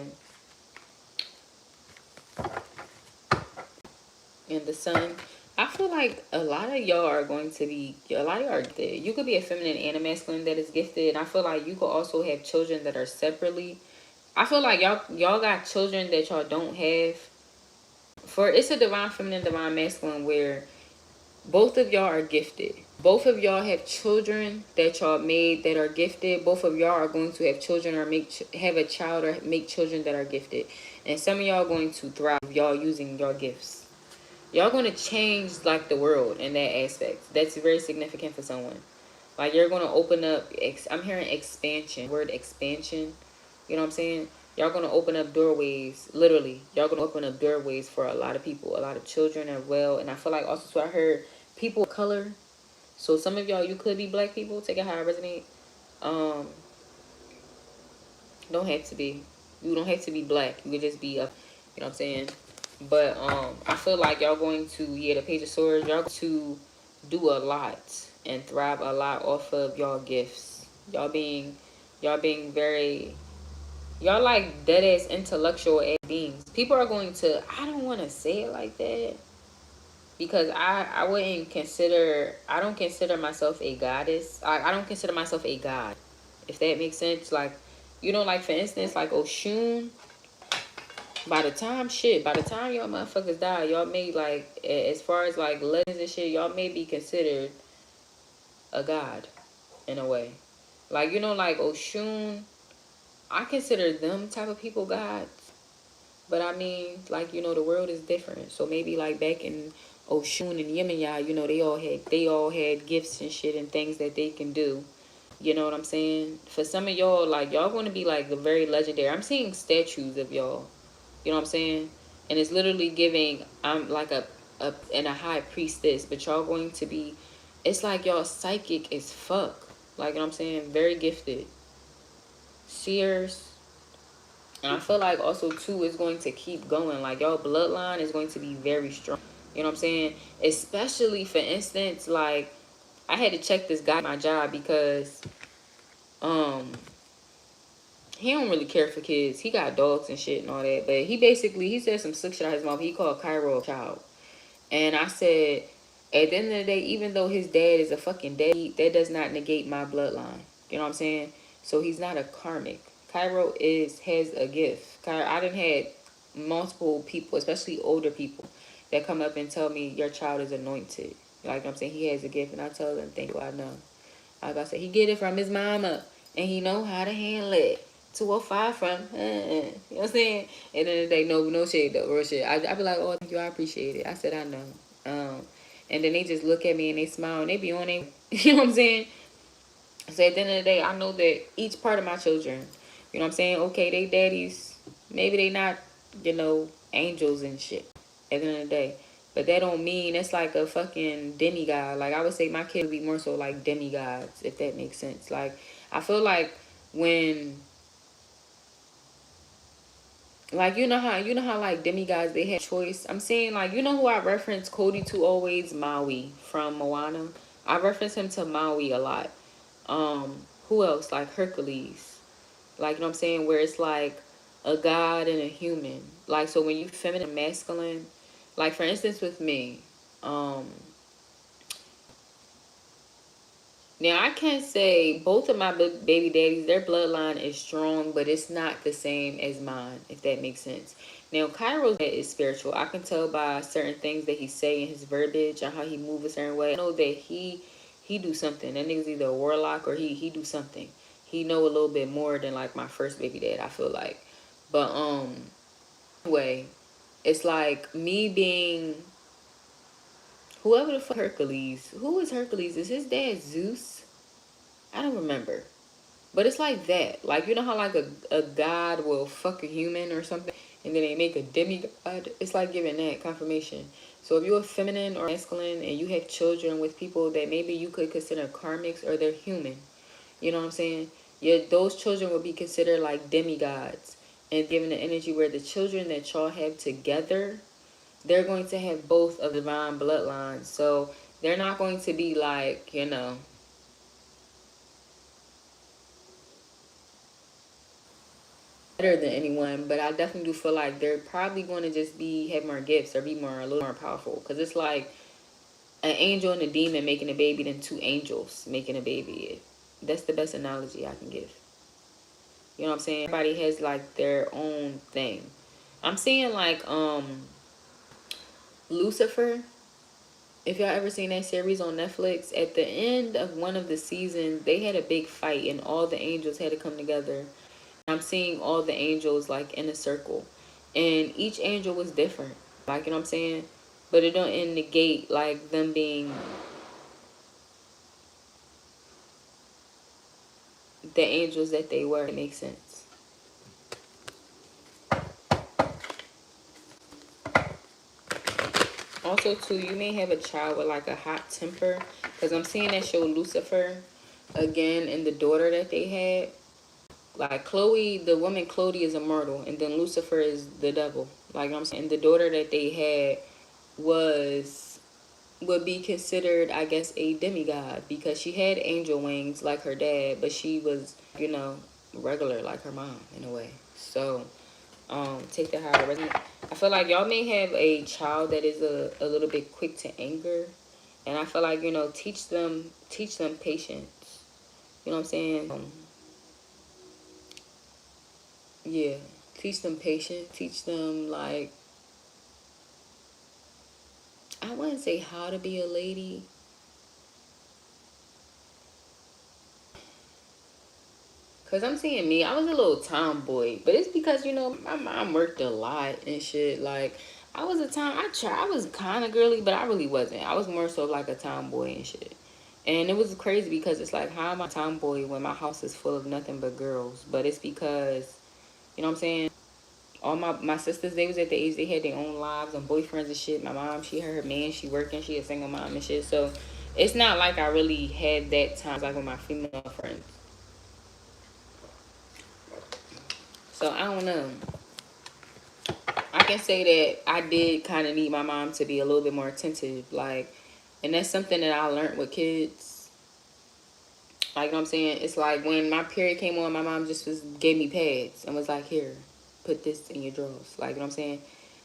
And the Sun. I feel like a lot of y'all are going to be, a lot of y'all are gifted. You could be a feminine and a masculine that is gifted. And I feel like you could also have children that are separately. I feel like y'all got children that y'all don't have. For it's a divine feminine, divine masculine where both of y'all are gifted. Both of y'all have children that y'all made that are gifted. Both of y'all are going to have children or have a child or make children that are gifted. And some of y'all are going to thrive y'all using your gifts. Y'all going to change like the world in that aspect. That's very significant for someone. Like, you're going to open up, I'm hearing expansion, word expansion. You know what I'm saying? Y'all going to open up doorways, literally. Y'all going to open up doorways for a lot of people, a lot of children as well. And I feel like also, so I heard people of color. So some of y'all, you could be black people. Take it how I resonate. Don't have to be. You don't have to be black. You could just be a, you know what I'm saying? But I feel like y'all going to, yeah, the Page of Swords, y'all to do a lot and thrive a lot off of y'all gifts. Y'all being very, y'all like dead ass intellectual ass beings. People are going to, I don't want to say it like that because I wouldn't consider, I don't consider myself a goddess. I don't consider myself a god, if that makes sense. Like, you know, like for instance, like Oshun. By the time y'all motherfuckers die, y'all may, like, as far as like legends and shit, y'all may be considered a god in a way. Like, you know, like Oshun, I consider them type of people gods. But I mean, like, you know, the world is different. So maybe like back in Oshun and Yemen, you know, they all had gifts and shit and things that they can do. You know what I'm saying? For some of y'all, like, y'all going to be like the very legendary. I'm seeing statues of y'all. You know what I'm saying? And it's literally giving, I'm like a high priestess, but y'all going to be, it's like y'all psychic as fuck. Like, you know what I'm saying? Very gifted. Seers. And I feel like also too is going to keep going. Like, y'all bloodline is going to be very strong. You know what I'm saying? Especially for instance, like, I had to check this guy at my job because he don't really care for kids. He got dogs and shit and all that. But he said some slick shit out his mouth. He called Cairo a child. And I said, at the end of the day, even though his dad is a fucking daddy, that does not negate my bloodline. You know what I'm saying? So he's not a karmic. Cairo has a gift. I done had multiple people, especially older people, that come up and tell me your child is anointed. Like I'm saying, he has a gift, and I tell them, thank you, I know. Like I said, he get it from his mama, and he know how to handle it. 205 from, you know what I'm saying? And then they no shade though, real shit. I be like, oh, thank you, I appreciate it. I said, I know. And then they just look at me and they smile and they be on it. You know what I'm saying? So at the end of the day, I know that each part of my children, you know what I'm saying? Okay, they daddies, maybe they not, you know, angels and shit at the end of the day. But that don't mean it's like a fucking demigod. Like, I would say my kid would be more so like demigods, if that makes sense. Like, I feel like when, like, you know how like demigods, they have choice. I'm saying, like, you know who I reference Cody to always? Maui from Moana. I reference him to Maui a lot. Who else? Like Hercules. Like, you know what I'm saying? Where it's like a god and a human. Like, so when you feminine and masculine, like for instance with me, now I can't say both of my baby daddies, their bloodline is strong, but it's not the same as mine, if that makes sense. Now Cairo's dad is spiritual. I can tell by certain things that he say in his verbiage and how he moves a certain way. I know that he he do something. That nigga's either a warlock or he do something. He know a little bit more than like my first baby dad, I feel like. But anyway, it's like me being whoever the fuck Hercules. Who is Hercules? Is his dad Zeus? I don't remember. But it's like that. Like, you know how like a god will fuck a human or something and then they make a demigod? It's like giving that confirmation. So if you're feminine or masculine and you have children with people that maybe you could consider karmics or they're human, you know what I'm saying? Yeah, those children will be considered like demigods. And given the energy where the children that y'all have together, they're going to have both of the divine bloodlines. So they're not going to be like, you know, better than anyone, but I definitely do feel like they're probably going to just be have more gifts or be more a little more powerful. Because it's like an angel and a demon making a baby than two angels making a baby. That's the best analogy I can give. You know what I'm saying? Everybody has like their own thing. I'm seeing like Lucifer. If y'all ever seen that series on Netflix, at the end of one of the seasons, they had a big fight and all the angels had to come together. I'm seeing all the angels like in a circle. And each angel was different. Like, you know what I'm saying? But it don't negate like them being the angels that they were. It makes sense. Also, too, you may have a child with like a hot temper. Because I'm seeing that show Lucifer again and the daughter that they had. Like Chloe, the woman Chloe is immortal. And then Lucifer is the devil. Like, you know what I'm saying? And the daughter that they had would be considered, I guess, a demigod because she had angel wings like her dad, but she was, you know, regular like her mom in a way. So take that how it resonates. I feel like y'all may have a child that is a little bit quick to anger, and I feel like, you know, teach them patience. You know what I'm saying? Yeah, teach them patience. Teach them like, I wouldn't say how to be a lady. Cause I'm seeing me, I was a little tomboy, but it's because, you know, my mom worked a lot and shit. Like, I was I was kind of girly, but I really wasn't. I was more so like a tomboy and shit. And it was crazy because it's like, how am I a tomboy when my house is full of nothing but girls? But it's because, you know what I'm saying? All my sisters, they was at the age, they had their own lives and boyfriends and shit. My mom, she had her man, she working, she a single mom and shit. So it's not like I really had that time like with my female friends. So I don't know. I can say that I did kind of need my mom to be a little bit more attentive, like, and that's something that I learned with kids. Like, you know what I'm saying? It's like when my period came on, my mom just gave me pads and was like, "Here, put this in your drawers." Like, you know what I'm saying?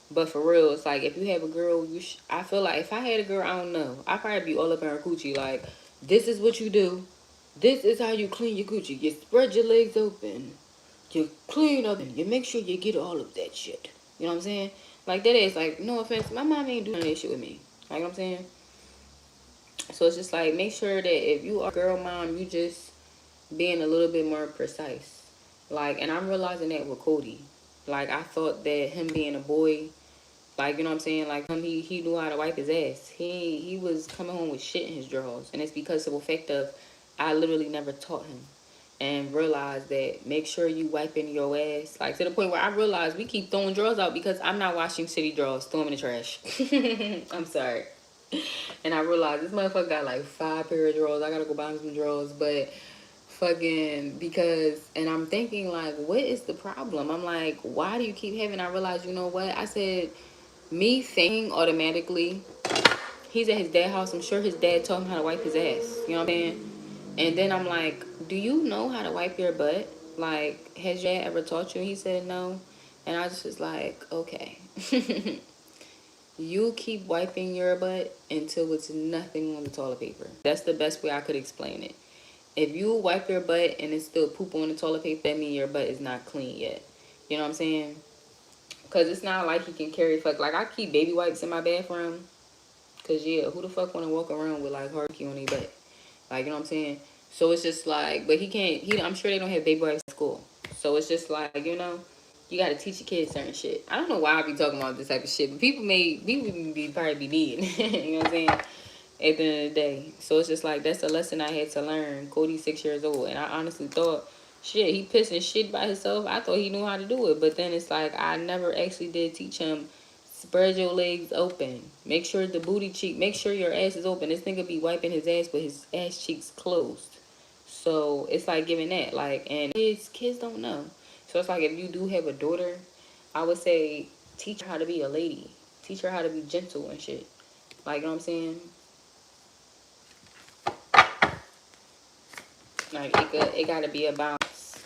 But for real, it's like if you have a girl, I feel like if I had a girl, I don't know, I probably be all up in her coochie. Like, this is what you do. This is how you clean your coochie. You spread your legs open. You clean up and you make sure you get all of that shit. You know what I'm saying? Like, that is like, no offense, my mom ain't doing that shit with me. Like, you know what I'm saying? So it's just like, make sure that if you are a girl mom, you just being a little bit more precise. Like, and I'm realizing that with Cody. Like, I thought that him being a boy, like, you know what I'm saying? Like, he knew how to wipe his ass. He was coming home with shit in his drawers. And it's because of the fact of I literally never taught him. And realized that make sure you wiping your ass. Like, to the point where I realized we keep throwing drawers out because I'm not washing city drawers. Throw them in the trash. I'm sorry. And I realized this motherfucker got like 5 pair of drawers. I gotta go buy him some drawers. But fucking because, and I'm thinking like, what is the problem? I'm like, why do you keep having? I realized, you know what? I said, me thinking automatically, he's at his dad's house. I'm sure his dad taught him how to wipe his ass. You know what I'm saying? And then I'm like, do you know how to wipe your butt? Like, has your dad ever taught you? He said no. And I just was like, okay. You keep wiping your butt until it's nothing on the toilet paper. That's the best way I could explain it. If you wipe your butt and it's still poop on the toilet paper, that means your butt is not clean yet. You know what I'm saying? Because it's not like you can carry fuck. Like, I keep baby wipes in my bathroom. Because, yeah, who the fuck want to walk around with, like, hard key on their butt? Like, you know what I'm saying? So it's just like, but he can't, I'm sure they don't have baby wipes at school. So it's just like, you know, you got to teach your kids certain shit. I don't know why I be talking about this type of shit, but people be probably be needing. You know what I'm saying? At the end of the day. So it's just like, that's a lesson I had to learn. Cody's 6 years old. And I honestly thought, shit, he pissing shit by himself. I thought he knew how to do it. But then it's like, I never actually did teach him. Spread your legs open. Make sure the booty cheek, make sure your ass is open. This nigga be wiping his ass with his ass cheeks closed. So it's like giving that. Like, and kids don't know. So it's like if you do have a daughter, I would say teach her how to be a lady. Teach her how to be gentle and shit. Like, you know what I'm saying? Like, it gotta be a balance.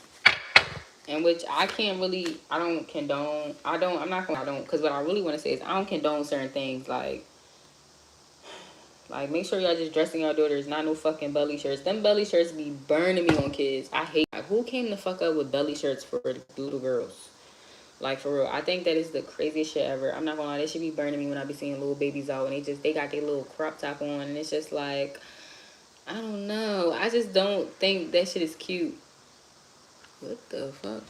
And which I can't really, I don't condone, I'm not gonna, I don't, because what I really want to say is I don't condone certain things. Like, make sure y'all just dressing your daughters, not no fucking belly shirts. Them belly shirts be burning me on kids. I hate, like, who came the fuck up with belly shirts for little girls? Like, for real. I think that is the craziest shit ever. I'm not gonna lie, they should be burning me when I be seeing little babies out and they got their little crop top on and it's just like, I don't know. I just don't think that shit is cute. What the fuck?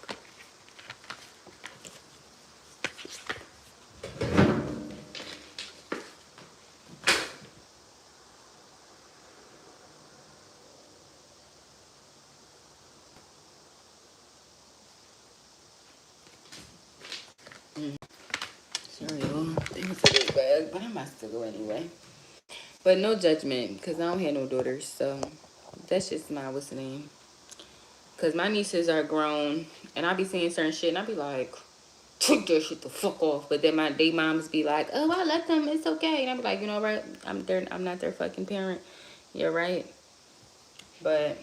Sorry, y'all. It was a big bag, but I might still go anyway. But no judgment, because I don't have no daughters, so that's just my what's the name. Because my nieces are grown, and I be seeing certain shit, and I be like, take that shit the fuck off. But then they moms be like, oh, I let them, it's okay. And I be like, you know what? I'm not their fucking parent. You're right. But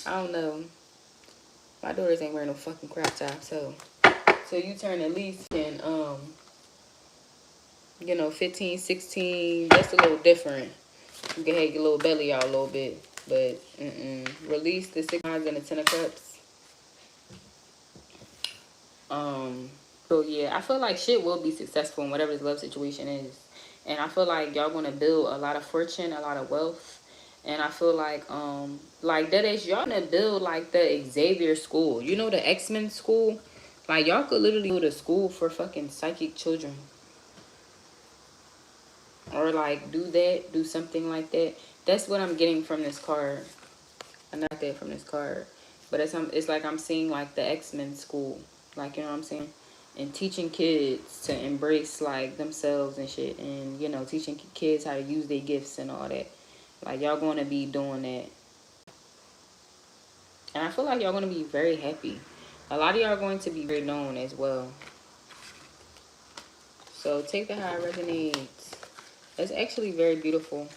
I don't know. My daughters ain't wearing no fucking crop top, so you turn at least in 15, 16, that's a little different. You can have your little belly out a little bit. But release the 6 of and the 10 of cups. So yeah, I feel like shit will be successful in whatever this love situation is. And I feel like y'all gonna build a lot of fortune, a lot of wealth. And I feel like that is y'all gonna build like the Xavier school. You know, the X-Men school? Like y'all could literally build a school for fucking psychic children. Or like do something like that. That's what I'm getting from this card. I'm not that from this card. But it's like I'm seeing like the X-Men school. Like, you know what I'm saying? And teaching kids to embrace like themselves and shit. And, you know, teaching kids how to use their gifts and all that. Like, y'all going to be doing that. And I feel like y'all going to be very happy. A lot of y'all are going to be very known as well. So take that how it resonates. It's actually very beautiful.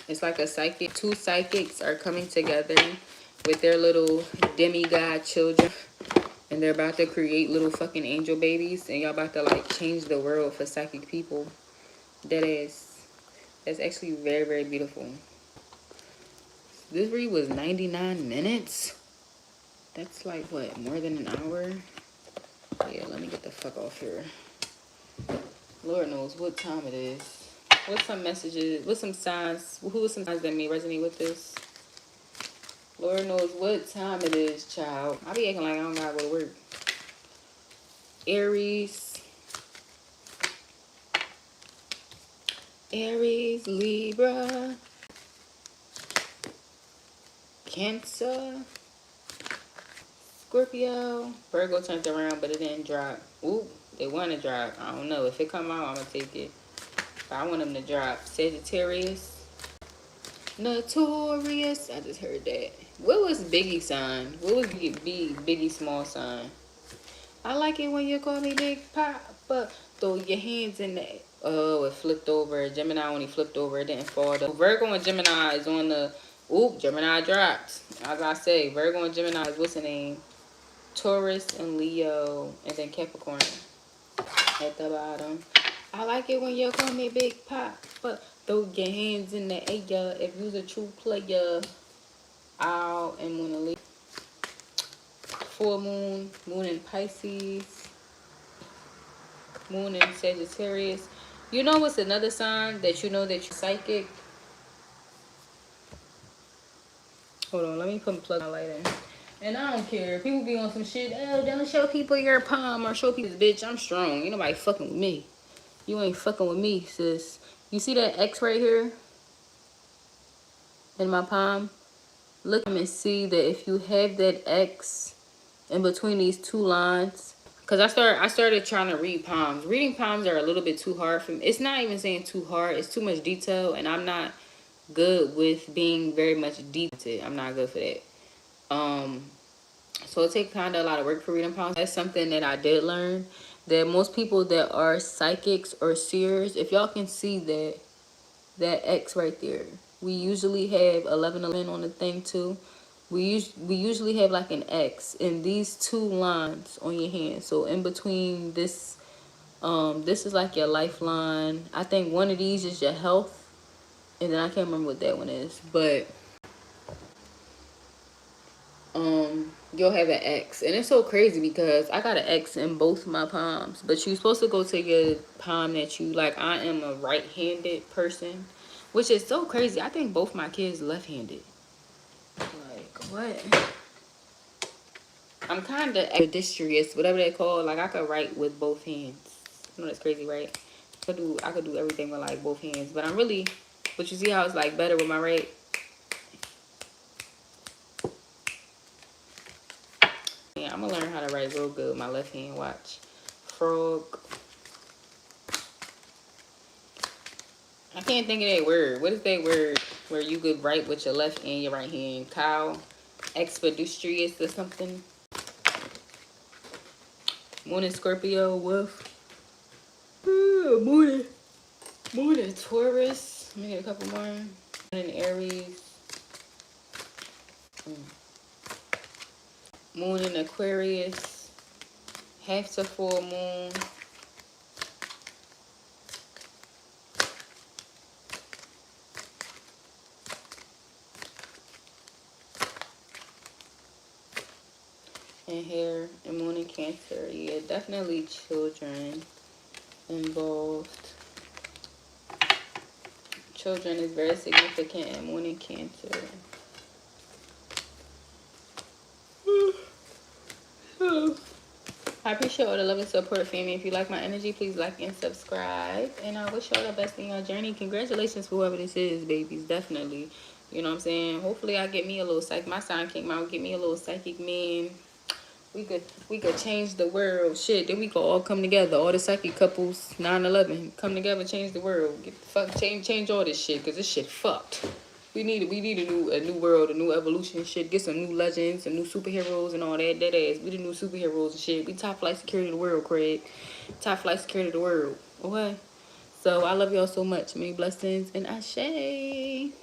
It's like a psychic. 2 psychics are coming together with their little demigod children. And they're about to create little fucking angel babies. And y'all about to like change the world for psychic people. That's actually very, very beautiful. This read was 99 minutes. That's like what, more than an hour? Yeah, let me get the fuck off here. Lord knows what time it is. What's some messages? What's some signs? Who was some signs that may resonate with this? Lord knows what time it is, child. I be acting like I don't gotta go to work. Aries, Libra, Cancer, Scorpio. Virgo turned around, but it didn't drop. Ooh, they want to drop. I don't know. If it come out, I'm going to take it. But I want them to drop. Sagittarius, Notorious. I just heard that. What was Biggie's sign? What was Biggie's small sign? I like it when you call me Big Papa. Throw your hands in the... Oh, it flipped over. Gemini only flipped over. It didn't fall. Virgo and Gemini is on the... Oop, Gemini dropped. As I say, Virgo and Gemini is what's the name? Taurus and Leo. And then Capricorn at the bottom. I like it when you call me Big Papa. Throw your hands in the air. If you's a true player. Owl and Moon and Leo. Full moon. Moon in Pisces. Moon in Sagittarius. You know what's another sign that you know that you're psychic? Hold on, let me plug my light in. And I don't care. People be on some shit. Oh, don't show people your palm or show people. Bitch, I'm strong. Ain't nobody fucking with me. You ain't fucking with me, sis. You see that X right here in my palm? Look and see that if you have that X in between these two lines, because I started trying to read palms. Reading palms are a little bit too hard for me. It's not even saying too hard. It's too much detail, and I'm not good with being very much detailed. I'm not good for that. So it takes kind of a lot of work for reading palms. That's something that I did learn. That most people that are psychics or seers, if y'all can see that X right there, we usually have 11 on the thing too. We usually have like an X in these two lines on your hand. So in between this, this is like your lifeline. I think one of these is your health, and then I can't remember what that one is, but you'll have an X. And it's so crazy because I got an X in both my palms, but you're supposed to go to your palm that you like. I am a right-handed person, which is so crazy. I think both my kids left-handed. Like, what? I'm kind of ambidextrous, whatever they call. Like, I could write with both hands. You know, that's crazy, right? I could do everything with like both hands, but I'm really, but you see how it's like better with my right. Yeah, I'm gonna learn how to write real good with my left hand. Watch. Frog. I can't think of that word. What is that word where you could write with your left and your right hand? Cow. Expeditious or something. Moon in Scorpio. Wolf. Moon in Taurus. Let me get a couple more. Moon in Aries. Moon in Aquarius. Half to full moon. And hair and moon in Cancer. Yeah, definitely children involved. Children is very significant in moon in Cancer. I appreciate all the love and support, family. If you like my energy, please like and subscribe. And I wish y'all the best in your journey. Congratulations for whoever this is, babies. Definitely. You know what I'm saying? Hopefully I get me a little psychic. My sign came out. Get me a little psychic man. We could change the world. Shit, then we could all come together. All the psychic couples, 9/11, come together, change the world. Get the fuck change all this shit, cause this shit fucked. We need a new world, a new evolution shit. Get some new legends, some new superheroes and all that. That ass. We the new superheroes and shit. We top flight security of the world, Craig. Top flight security of the world. Okay. So I love y'all so much. Many blessings and ashe.